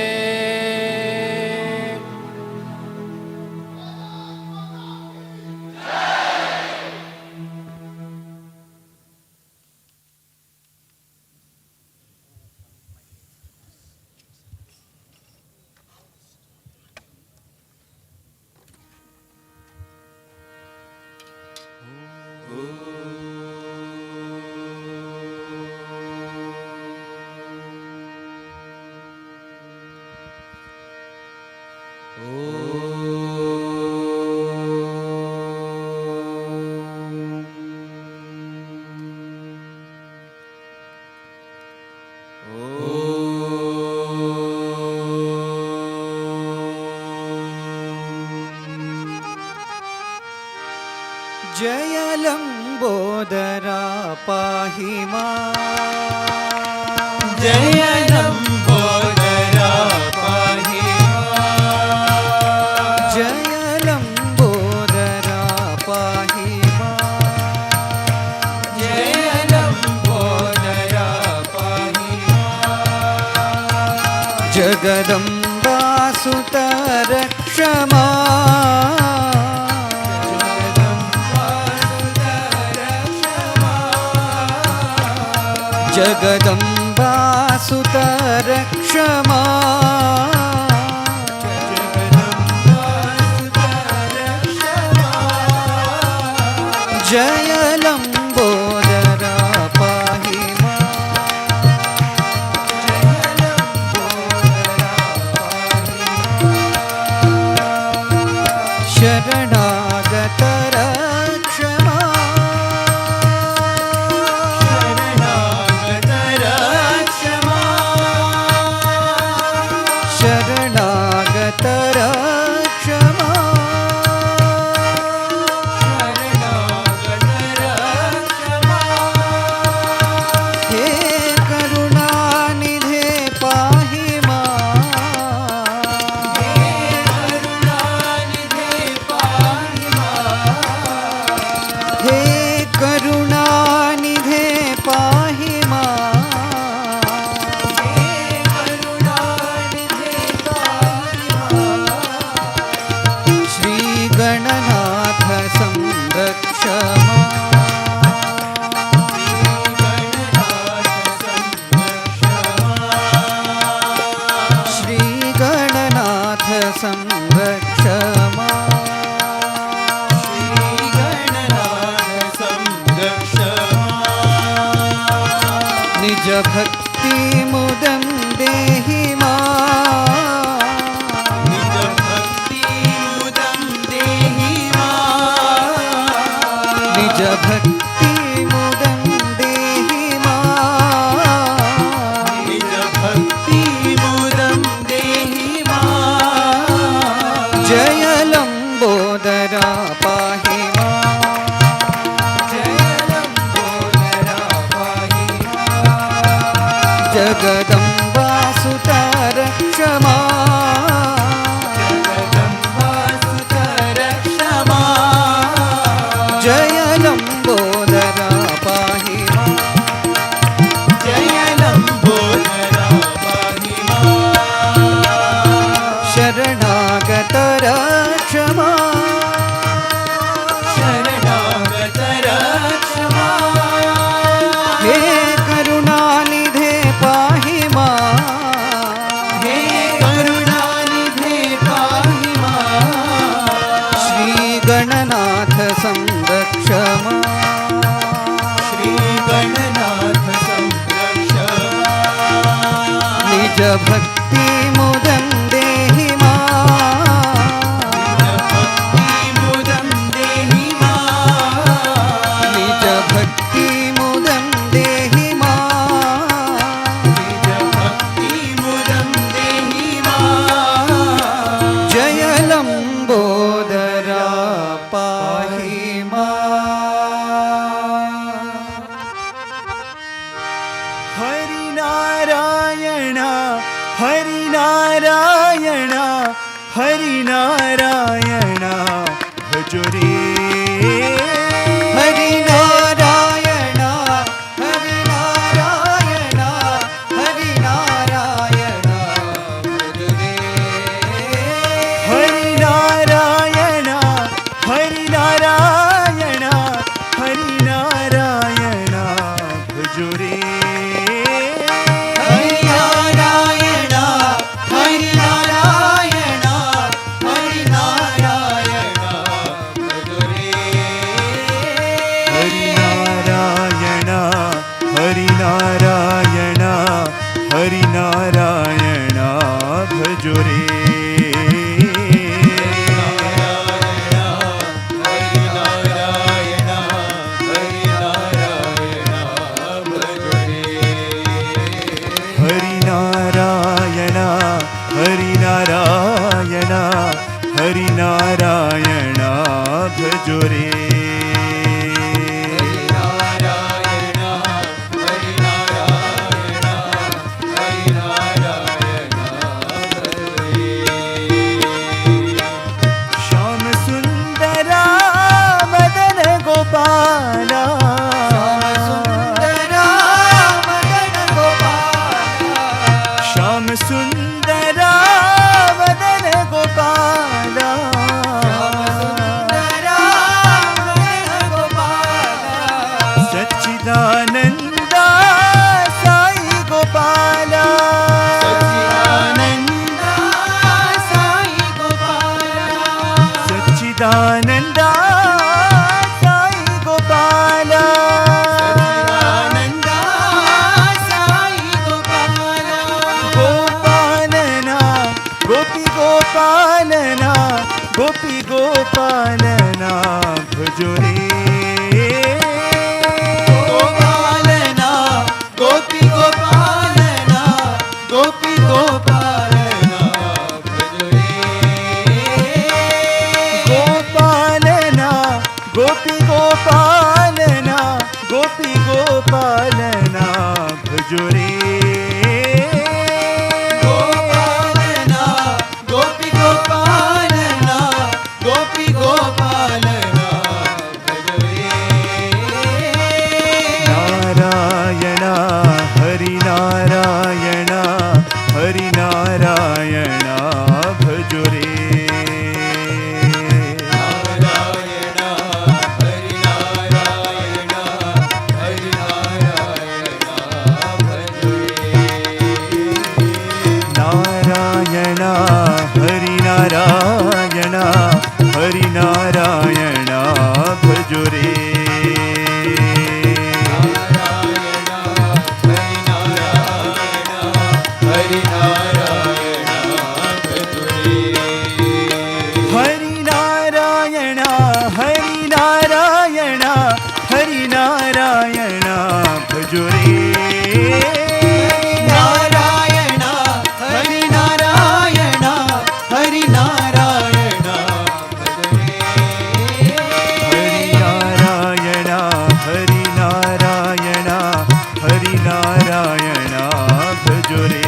जय लंबोदरा पाहिमां जय लंबोदरा पाहिमां जय लंबोदरा पाहिमां जय लंबोदरा पाहिमां जगदम्बा सुतर क्षमा जगदम्बा सुतर क्षमा जय लंबोदरा पाहिमां शरणागत रक्षमा शरणागत रक्षमा हे करुणानिधे पाहि मां हे करुणानिधे पाहि मां श्री गणनाथ संरक्ष श्री गणनाथ संरक्ष निज भक्ति मुदं देहि निज भक्ति मुदं देहि निज भक्ति मुदं देहि जय लंबोदरा पाहि मां जय लंबोदरा पाहि जगदम्बा सुतर क्षमा जगदम्बा सुतर क्षमा जय लंबोदरा पाहि मां जय लंबोदरा पाहि मां शरणागत रक्षमा शरणागत रक्षमा हे करुणानिधे पाहि मां हे निज भक्ति मुदं देहि मुदं देहि निज भक्ति मुदं देहि निज भक्ति मुदं देहि जय लंबोदरा पाहि हरिनारायण हरिनारायण हरिनारायण भजो रे हरिनारायण हरिनारायण हरिनारायण भजो रे हरिनारायण हरिनारायण हरिनारायण भजो रे हरिनारायण भजो रे हरिनारायण हरिनारायण हरिनारायण भजो रे श्याम सुंदरा मदन गोपाला सच्चिदानंदा साई गोपाला सच्चिदानंदा साई गोपाला गोपालना गोपी गोपालना भजो रे गोपालना गोपी गोपालना गोपी गोपालना भजो रे गोपालना गोपी गोपालना गोपी गोपालना भजो रे नारायण हरिनारायण हरिनारायण भजो रे नारायण हरिनारायण हरिनारायण भजो रे नारायण हरिनारायण हरिनारायण भजो रे हरिनारायण हरिनारायण हरिनारायण भजो रे नारायण हरिनारायण हरिनारायण भजो रे हरिनारायण हरिनारायण हरिनारायण भजो रे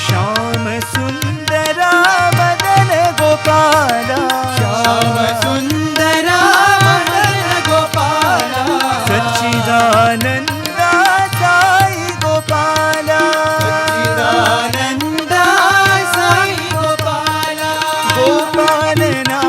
श्याम सुंदरा मदन गोपाला श्याम सुंदरा मदन गोपाला सच्चिदानंदा साई गोपाला सच्चिदानंदा साई गोपाला गोपालना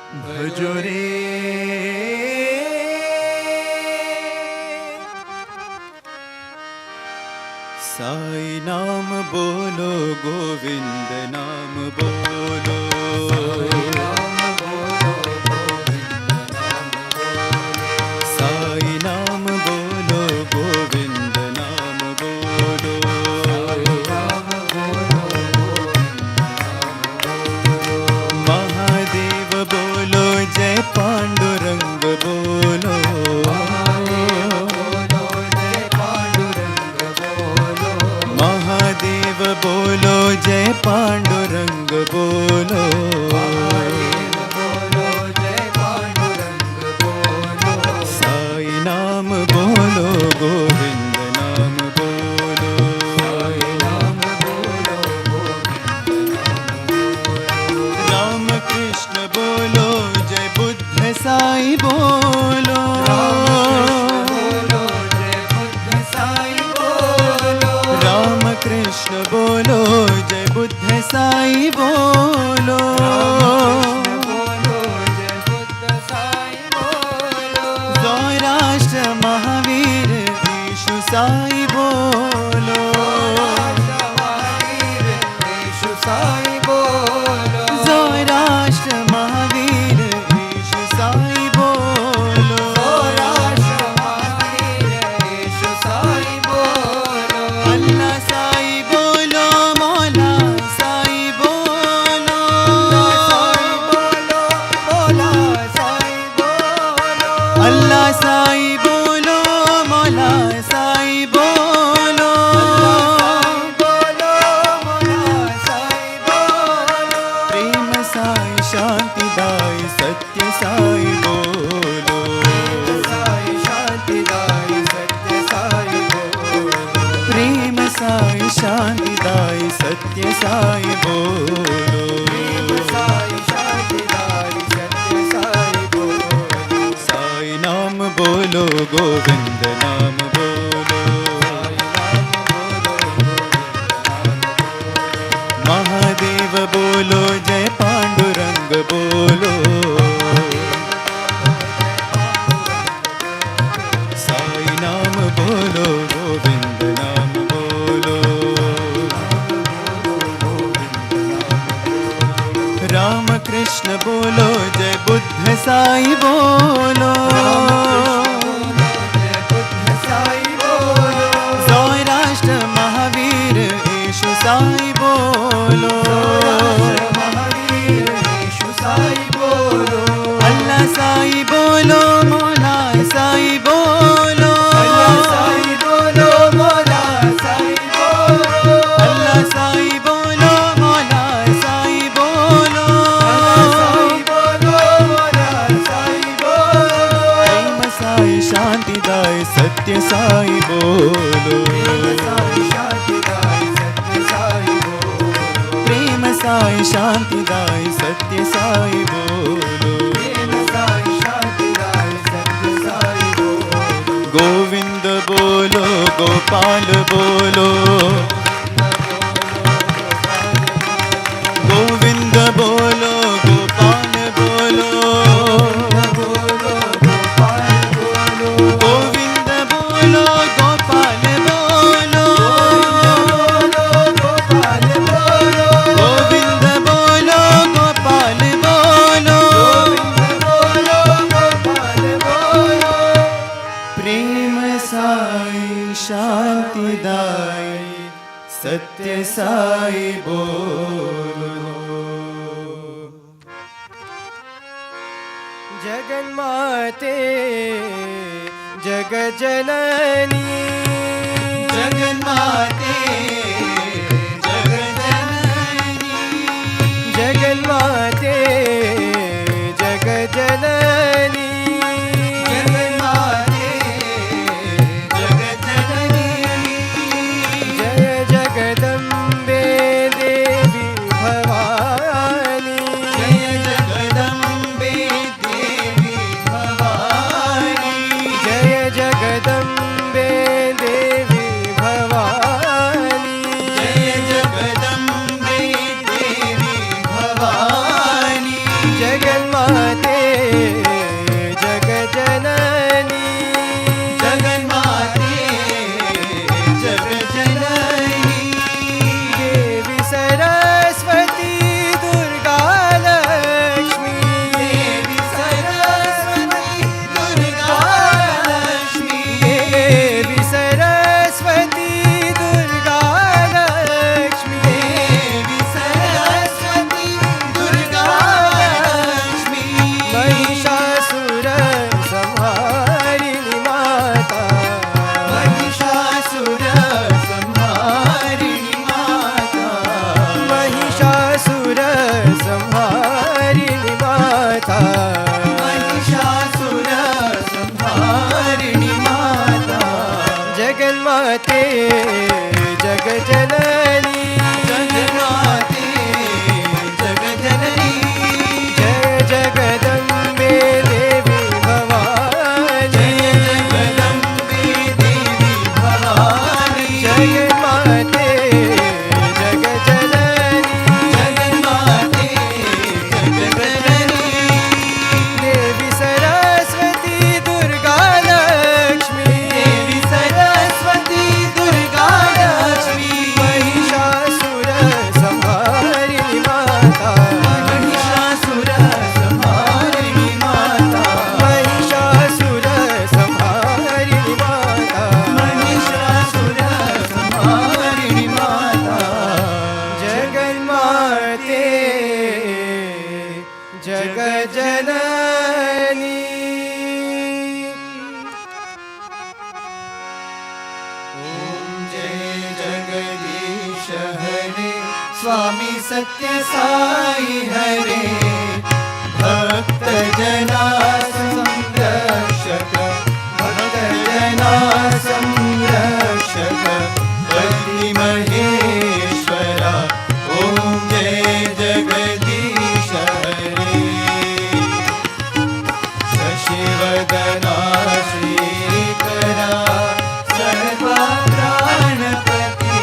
भजो रे। साई नाम बोलो, गोविंद नाम बोलो, साई नाम बोलो, गोविंद नाम बोलो, महादेव बोलो, जय पांडुरंग बोलो, महादेव बोलो, जय पांडुरंग बोलो, साई नाम बोलो, गोविंद नाम बोलो, राम कृष्ण बोलो, जय बुद्ध साई बोलो, राम कृष्ण बोलो, जय बुद्ध साई बोलो, सौराष्ट्र महावीर ईशु साई बोलो, सौराष्ट्र महावीर ईशु साई बोलो, अल्लाह साई बोलो, मौला साई बोलो, अल्लाह साई बोलो, मौला साई बोलो, प्रेम साई शांति दाई सत्य साई बोलो, प्रेम साई शांति दाई सत्य साई बोलो, साई नाम बोलो, गोविंद नाम बोलो, महादेव बोलो, जय पांडुरंग बोलो, साई नाम बोलो, गोविंद नाम बोलो, राम कृष्ण बोलो, जय बुद्ध साई बोलो, सौराष्ट्र महावीर ईशु साई बोलो, अल्लाह साई बोलो, मौला साई बोलो, अल्लाह साई बोलो, मौला साई बोलो, प्रेम साई शांति दाई सत्य साई बोलो, प्रेम साई शांति दाई सत्य साई बोलो, गोविंद बोलो, गोपाल बोलो, गोविंद बोलो, गोपाल बोलो, गोविंद बोलो, गोपाल बोलो, गोविंद बोलो, गोपाल बोलो, प्रेम साई शांति दाई सत्य साई बोलो, जगन्माते जगत जननी, जगन्माते जगत जननी, जगन्माते जगत जननी, जगन्माते जगत जननी, जय जगदम्बे देवी भवानी, जय जगदम्बे देवी भवानी, जय जगदम्बे देवी भवानी, महिषासुर संहारिणी माता महिषासुर संहारिणी माता महिषासुर संहारिणी माता महिषासुर संहारिणी माता जगन्माते जगजननी जगन्माते जगजननी जय जगदम्बे देवी भवानी जगदम्बे देवी भवानी जगन्माते जगजननी जगन्माते जगजननी देवी सरस्वती दुर्गा लक्ष्मी देवी सरस्वती दुर्गा लक्ष्मी महिषासुर संहारिणी माता महिषासुर संहारिणी माता महिषासुर संहारिणी माता महिषासुर संहारिणी माता जगन्माते जगजननी जय जगदीश हरे स्वामी सत्य साई हरे भक्त जना संरक्षक भक्त जना संरक्षक पति महेश्वरा ओम जय जगदीश हरे शशिवदना श्रीकरा सर्वा प्राणपति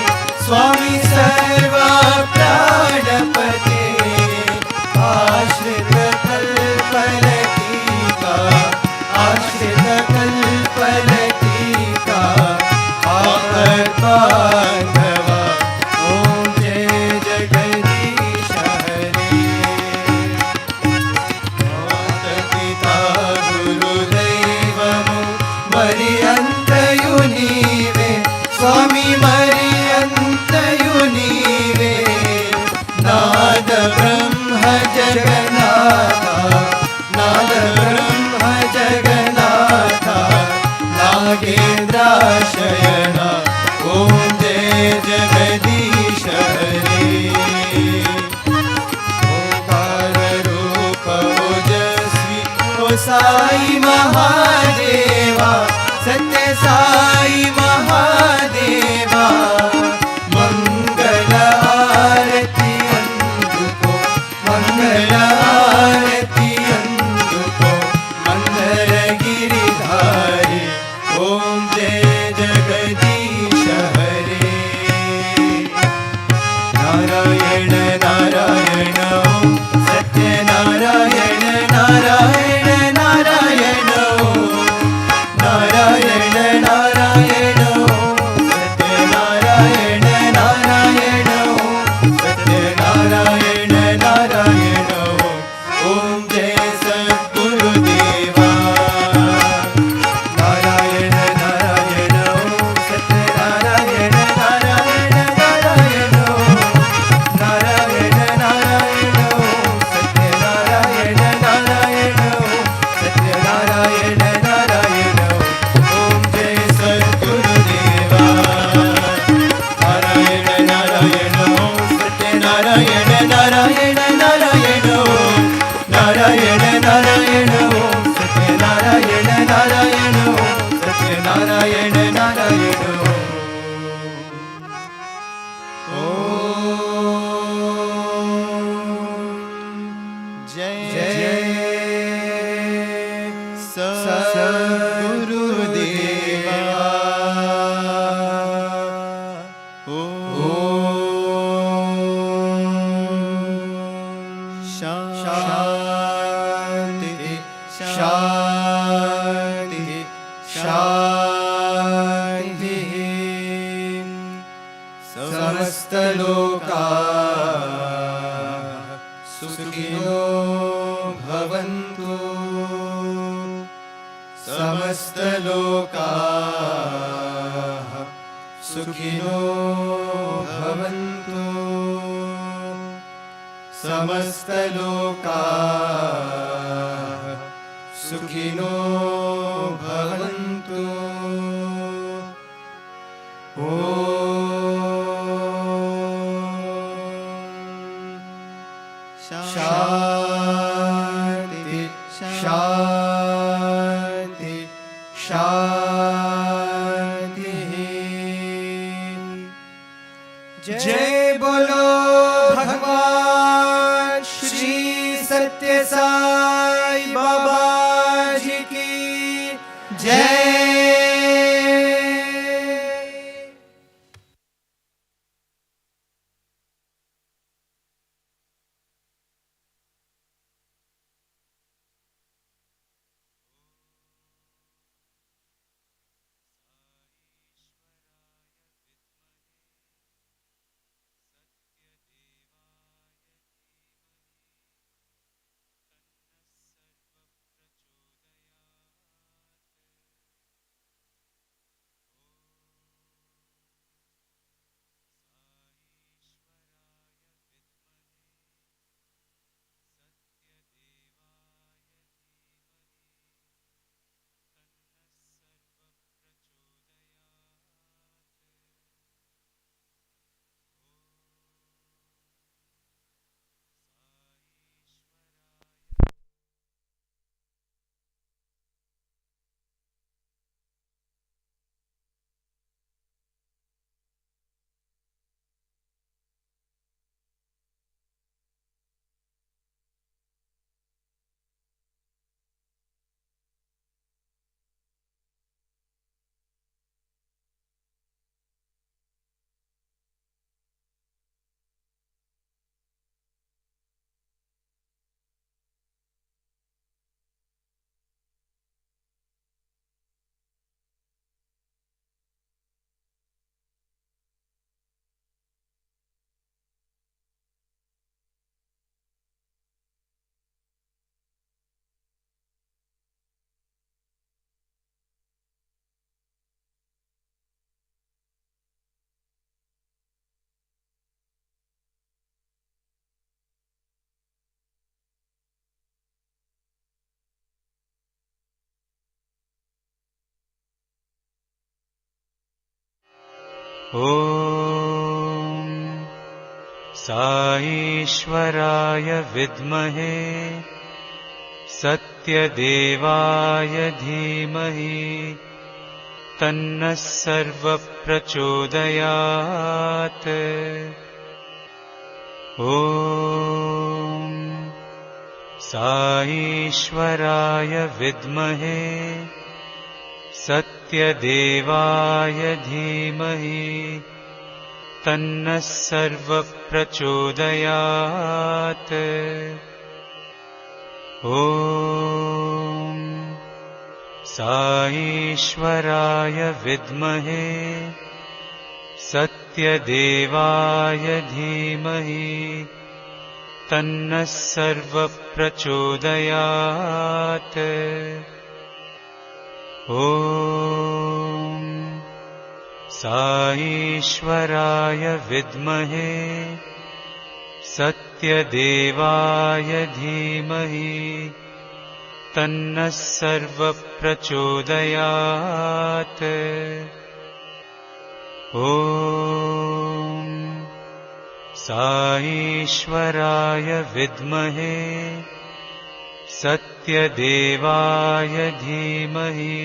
स्वामी सर्वा प्राणपति आश्रित कल्पलतिका आश्रित कल्पलतिका आपद्बान्धवा ओम जय जगदीश हरे पिता गुरुदैवमु मरियन्तयु नीवे स्वामी मरियन्तयु नीवे नाद ब्रह्म जगन्नाथा नाद ब्रह्म जगन्नाथा नागेन्द्राशयना ॐ जय जगदीश हरे ओंकार रूप ओजस्वी ओ साई महादेवा सत्य साई महादेवा मंगल आरती अंधुको मंगल आरती अंधुको मंदर गिरिधारी ओम जय जगदीश हरे नारायण नारायण ओम सत्य नारायण नारायण नारायण ओम नारायण नारायण ओम सत्य नारायण नारायण ओम सत्य नारायण नारायण ओम जय सद्गुरुदेवा नारायण नारायण ओम सत्य नारायण नारायण नारायण ओम नारायण नारायण ओम सत्य नारायण नारायण ओम सत्य नारायण नारायण ओम जय सद्गुरुदेवा नारायण नारायण ओम सत्य नारायण नारायण नारायण ओम नारायण नारायण ओम सत्य नारायण नारायण ओम सत्य नारायण नारायण जय सद्गुरुदेवा शांति शांति शांति समस्त लोका सुखिनो भवन्तु समस्त लोका सुखिनो भवन्तु समस्त लोका सुखिनो भवन्तु। शांति शांति शांति। जय बोलो भगवान श्री सत्य साई बाबा जी की जय। ॐ साईश्वराय विद्महे सत्यदेवाय धीमहि तन्नः सर्वप्रचोदयात्। ॐ साईश्वराय विद्महे सत्यदेवाय धीमहि तन्नः सर्वप्रचोदयात्। ॐ साईश्वराय विद्महे सत्यदेवाय धीमहि तन्नः सर्वप्रचोदयात्। ॐ साईश्वराय विद्महे सत्यदेवाय धीमहि तन्नः सर्वप्रचोदयात्। ॐ साईश्वराय विद्महे सत्यदेवाय धीमहि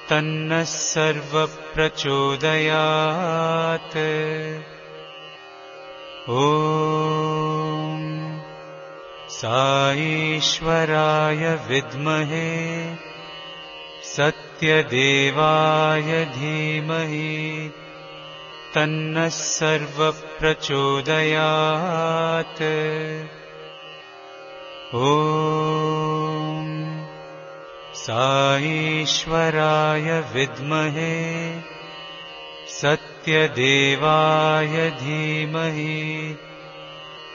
तन्नः सर्वप्रचोदयात्। ॐ साईश्वराय विद्महे सत्यदेवाय धीमहि तन्नः सर्वप्रचोदयात्। ॐ साईश्वराय विद्महे सत्यदेवाय धीमहि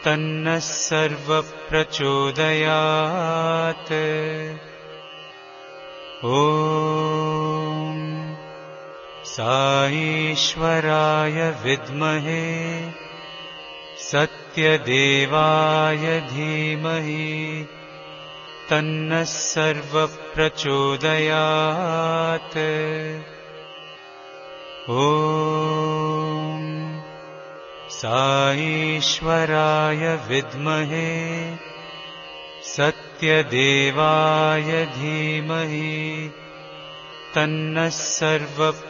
तन्नः सर्वप्रचोदयात्। ॐ साईश्वराय विद्महे सत्यदेवाय धीमहि तन्नः सर्वप्रचोदयात्। ॐ साईश्वराय विद्महे सत्यदेवाय धीमहि तन्नः सर्वप्रचोदयात्।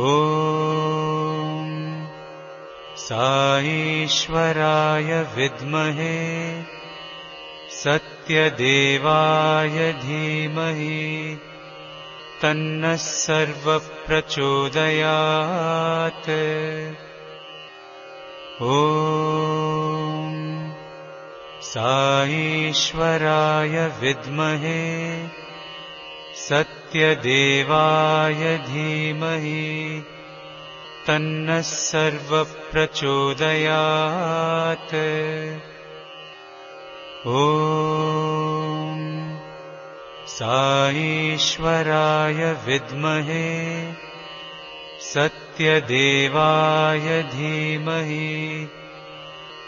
ॐ साईश्वराय विद्महे सत्यदेवाय धीमहि तन्नः सर्वप्रचोदयात्। ॐ साईश्वराय विद्महे सत्यदेवाय धीमहि तन्नः सर्वप्रचोदयात्। ॐ साईश्वराय विद्महे सत्यदेवाय धीमहि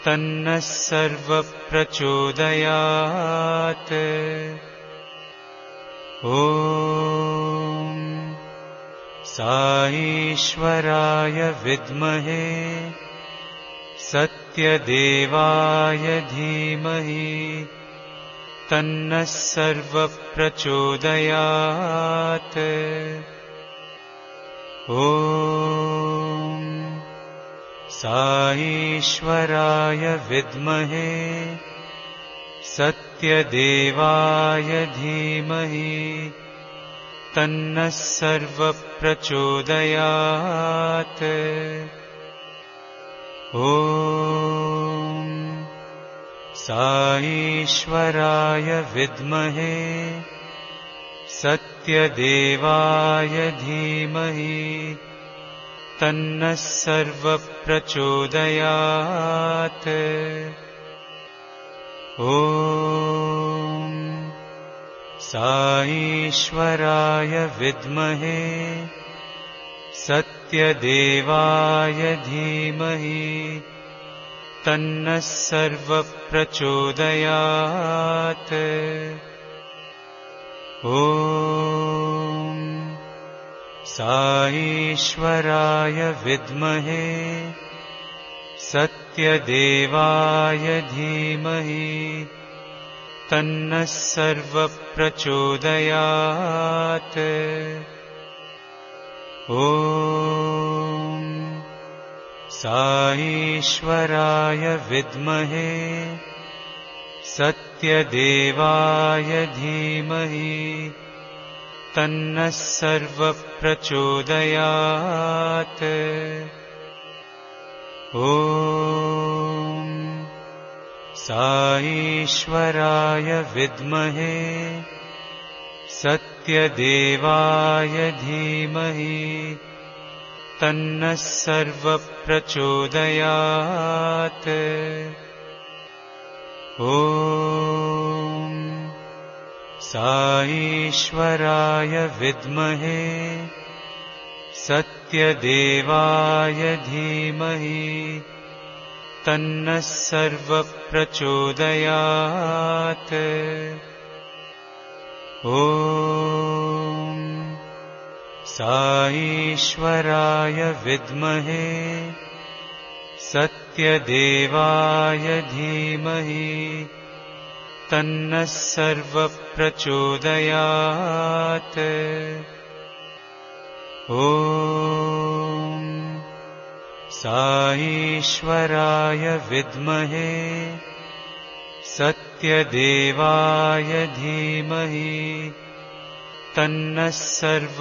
तन्नः सर्वप्रचोदयात्। ॐ साईश्वराय विद्महे सत्यदेवाय धीमहि तन्नः सर्वप्रचोदयात्। ॐ साईश्वराय विद्महे सत्यदेवाय धीमहि तन्नः सर्वप्रचोदयात्। ॐ साईश्वराय विद्महे सत्यदेवाय धीमहि तन्नः सर्वप्रचोदयात्। ॐ साईश्वराय विद्महे सत्यदेवाय धीमहि तन्नः सर्वप्रचोदयात्। ॐ साईश्वराय विद्महे सत्यदेवाय धीमहि तन्नः सर्वप्रचोदयात्। ॐ साईश्वराय विद्महे सत्यदेवाय धीमहि तन्नः सर्वप्रचोदयात्। ॐ साईश्वराय विद्महे सत्यदेवाय धीमहि तन्नः सर्वप्रचोदयात्। ॐ साईश्वराय विद्महे सत्यदेवाय धीमहि तन्नः सर्वप्रचोदयात्। ॐ साईश्वराय विद्महे सत्यदेवाय धीमहि तन्नः सर्वप्रचोदयात्। ॐ साईश्वराय विद्महे सत्यदेवाय धीमहि तन्नः सर्वप्रचोदयात्।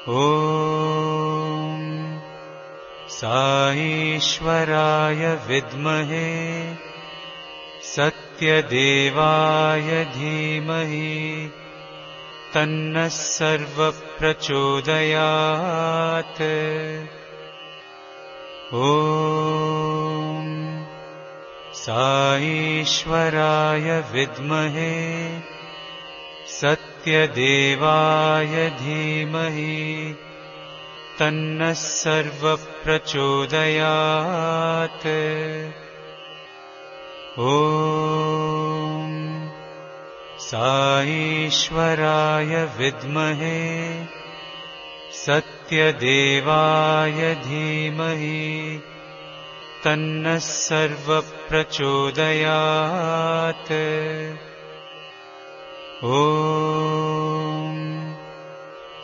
ॐ साईश्वराय विद्महे सत्यदेवाय धीमहि तन्नः सर्वप्रचोदयात्। ॐ साईश्वराय विद्महे सत्यदेवाय धीमहि तन्नः सर्वप्रचोदयात्। ॐ साईश्वराय विद्महे सत्यदेवाय धीमहि तन्नः सर्वप्रचोदयात्। ॐ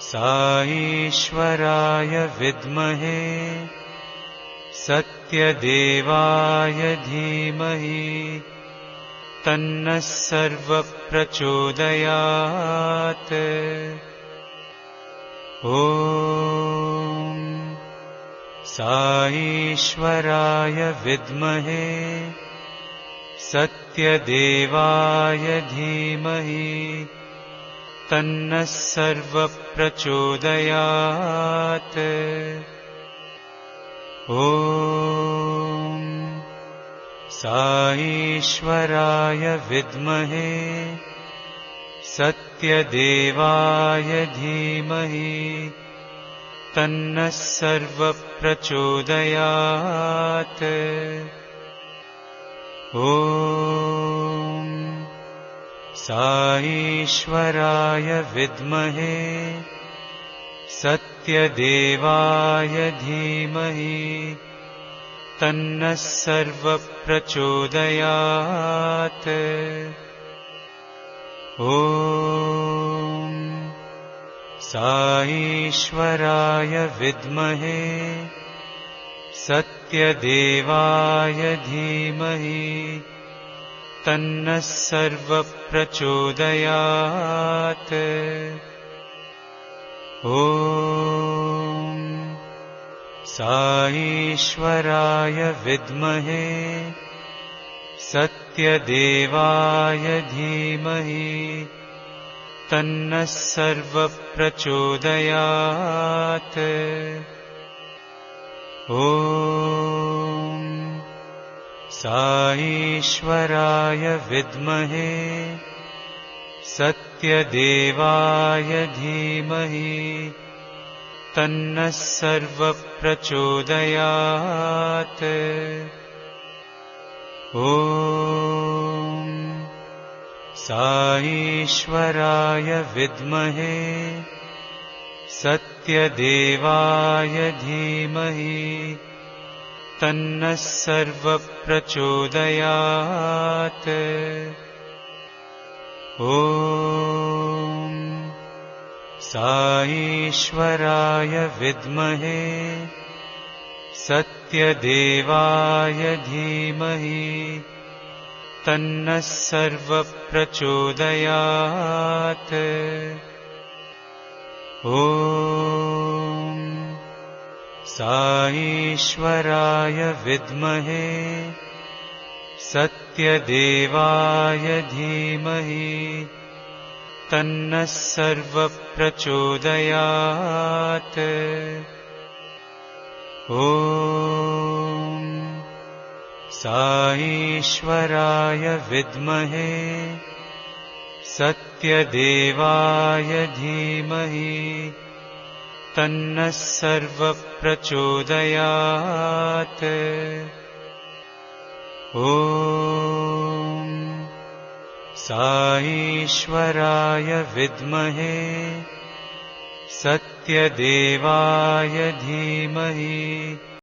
साईश्वराय विद्महे सत्यदेवाय धीमहि तन्नः सर्वप्रचोदयात्। ॐ साईश्वराय विद्महे सत्यदेवाय धीमहि तन्नः सर्वप्रचोदयात्। ॐ साईश्वराय विद्महे सत्यदेवाय धीमहि तन्नः सर्वप्रचोदयात्। ॐ साईश्वराय विद्महे सत्यदेवाय धीमहि तन्नः सर्वप्रचोदयात्। ॐ साईश्वराय विद्महे सत्यदेवाय धीमहि तन्नः सर्वप्रचोदयात्। ॐ साईश्वराय विद्महे सत्यदेवाय धीमहि तन्नः सर्वप्रचोदयात्। ॐ साईश्वराय विद्महे सत्यदेवाय धीमहि तन्नः सर्वप्रचोदयात्। ॐ साईश्वराय विद्महे सत्यदेवाय धीमहि तन्नः सर्वप्रचोदयात्। ॐ साईश्वराय विद्महे सत्यदेवाय धीमहि तन्नः सर्वप्रचोदयात्। ॐ साईश्वराय विद्महे सत्यदेवाय धीमहि तन्नः सर्वप्रचोदयात्। ॐ साईश्वराय विद्महे सत्यदेवाय धीमहि तन्नः सर्वप्रचोदयात्। ॐ साईश्वराय विद्महे सत्यदेवाय धीमहि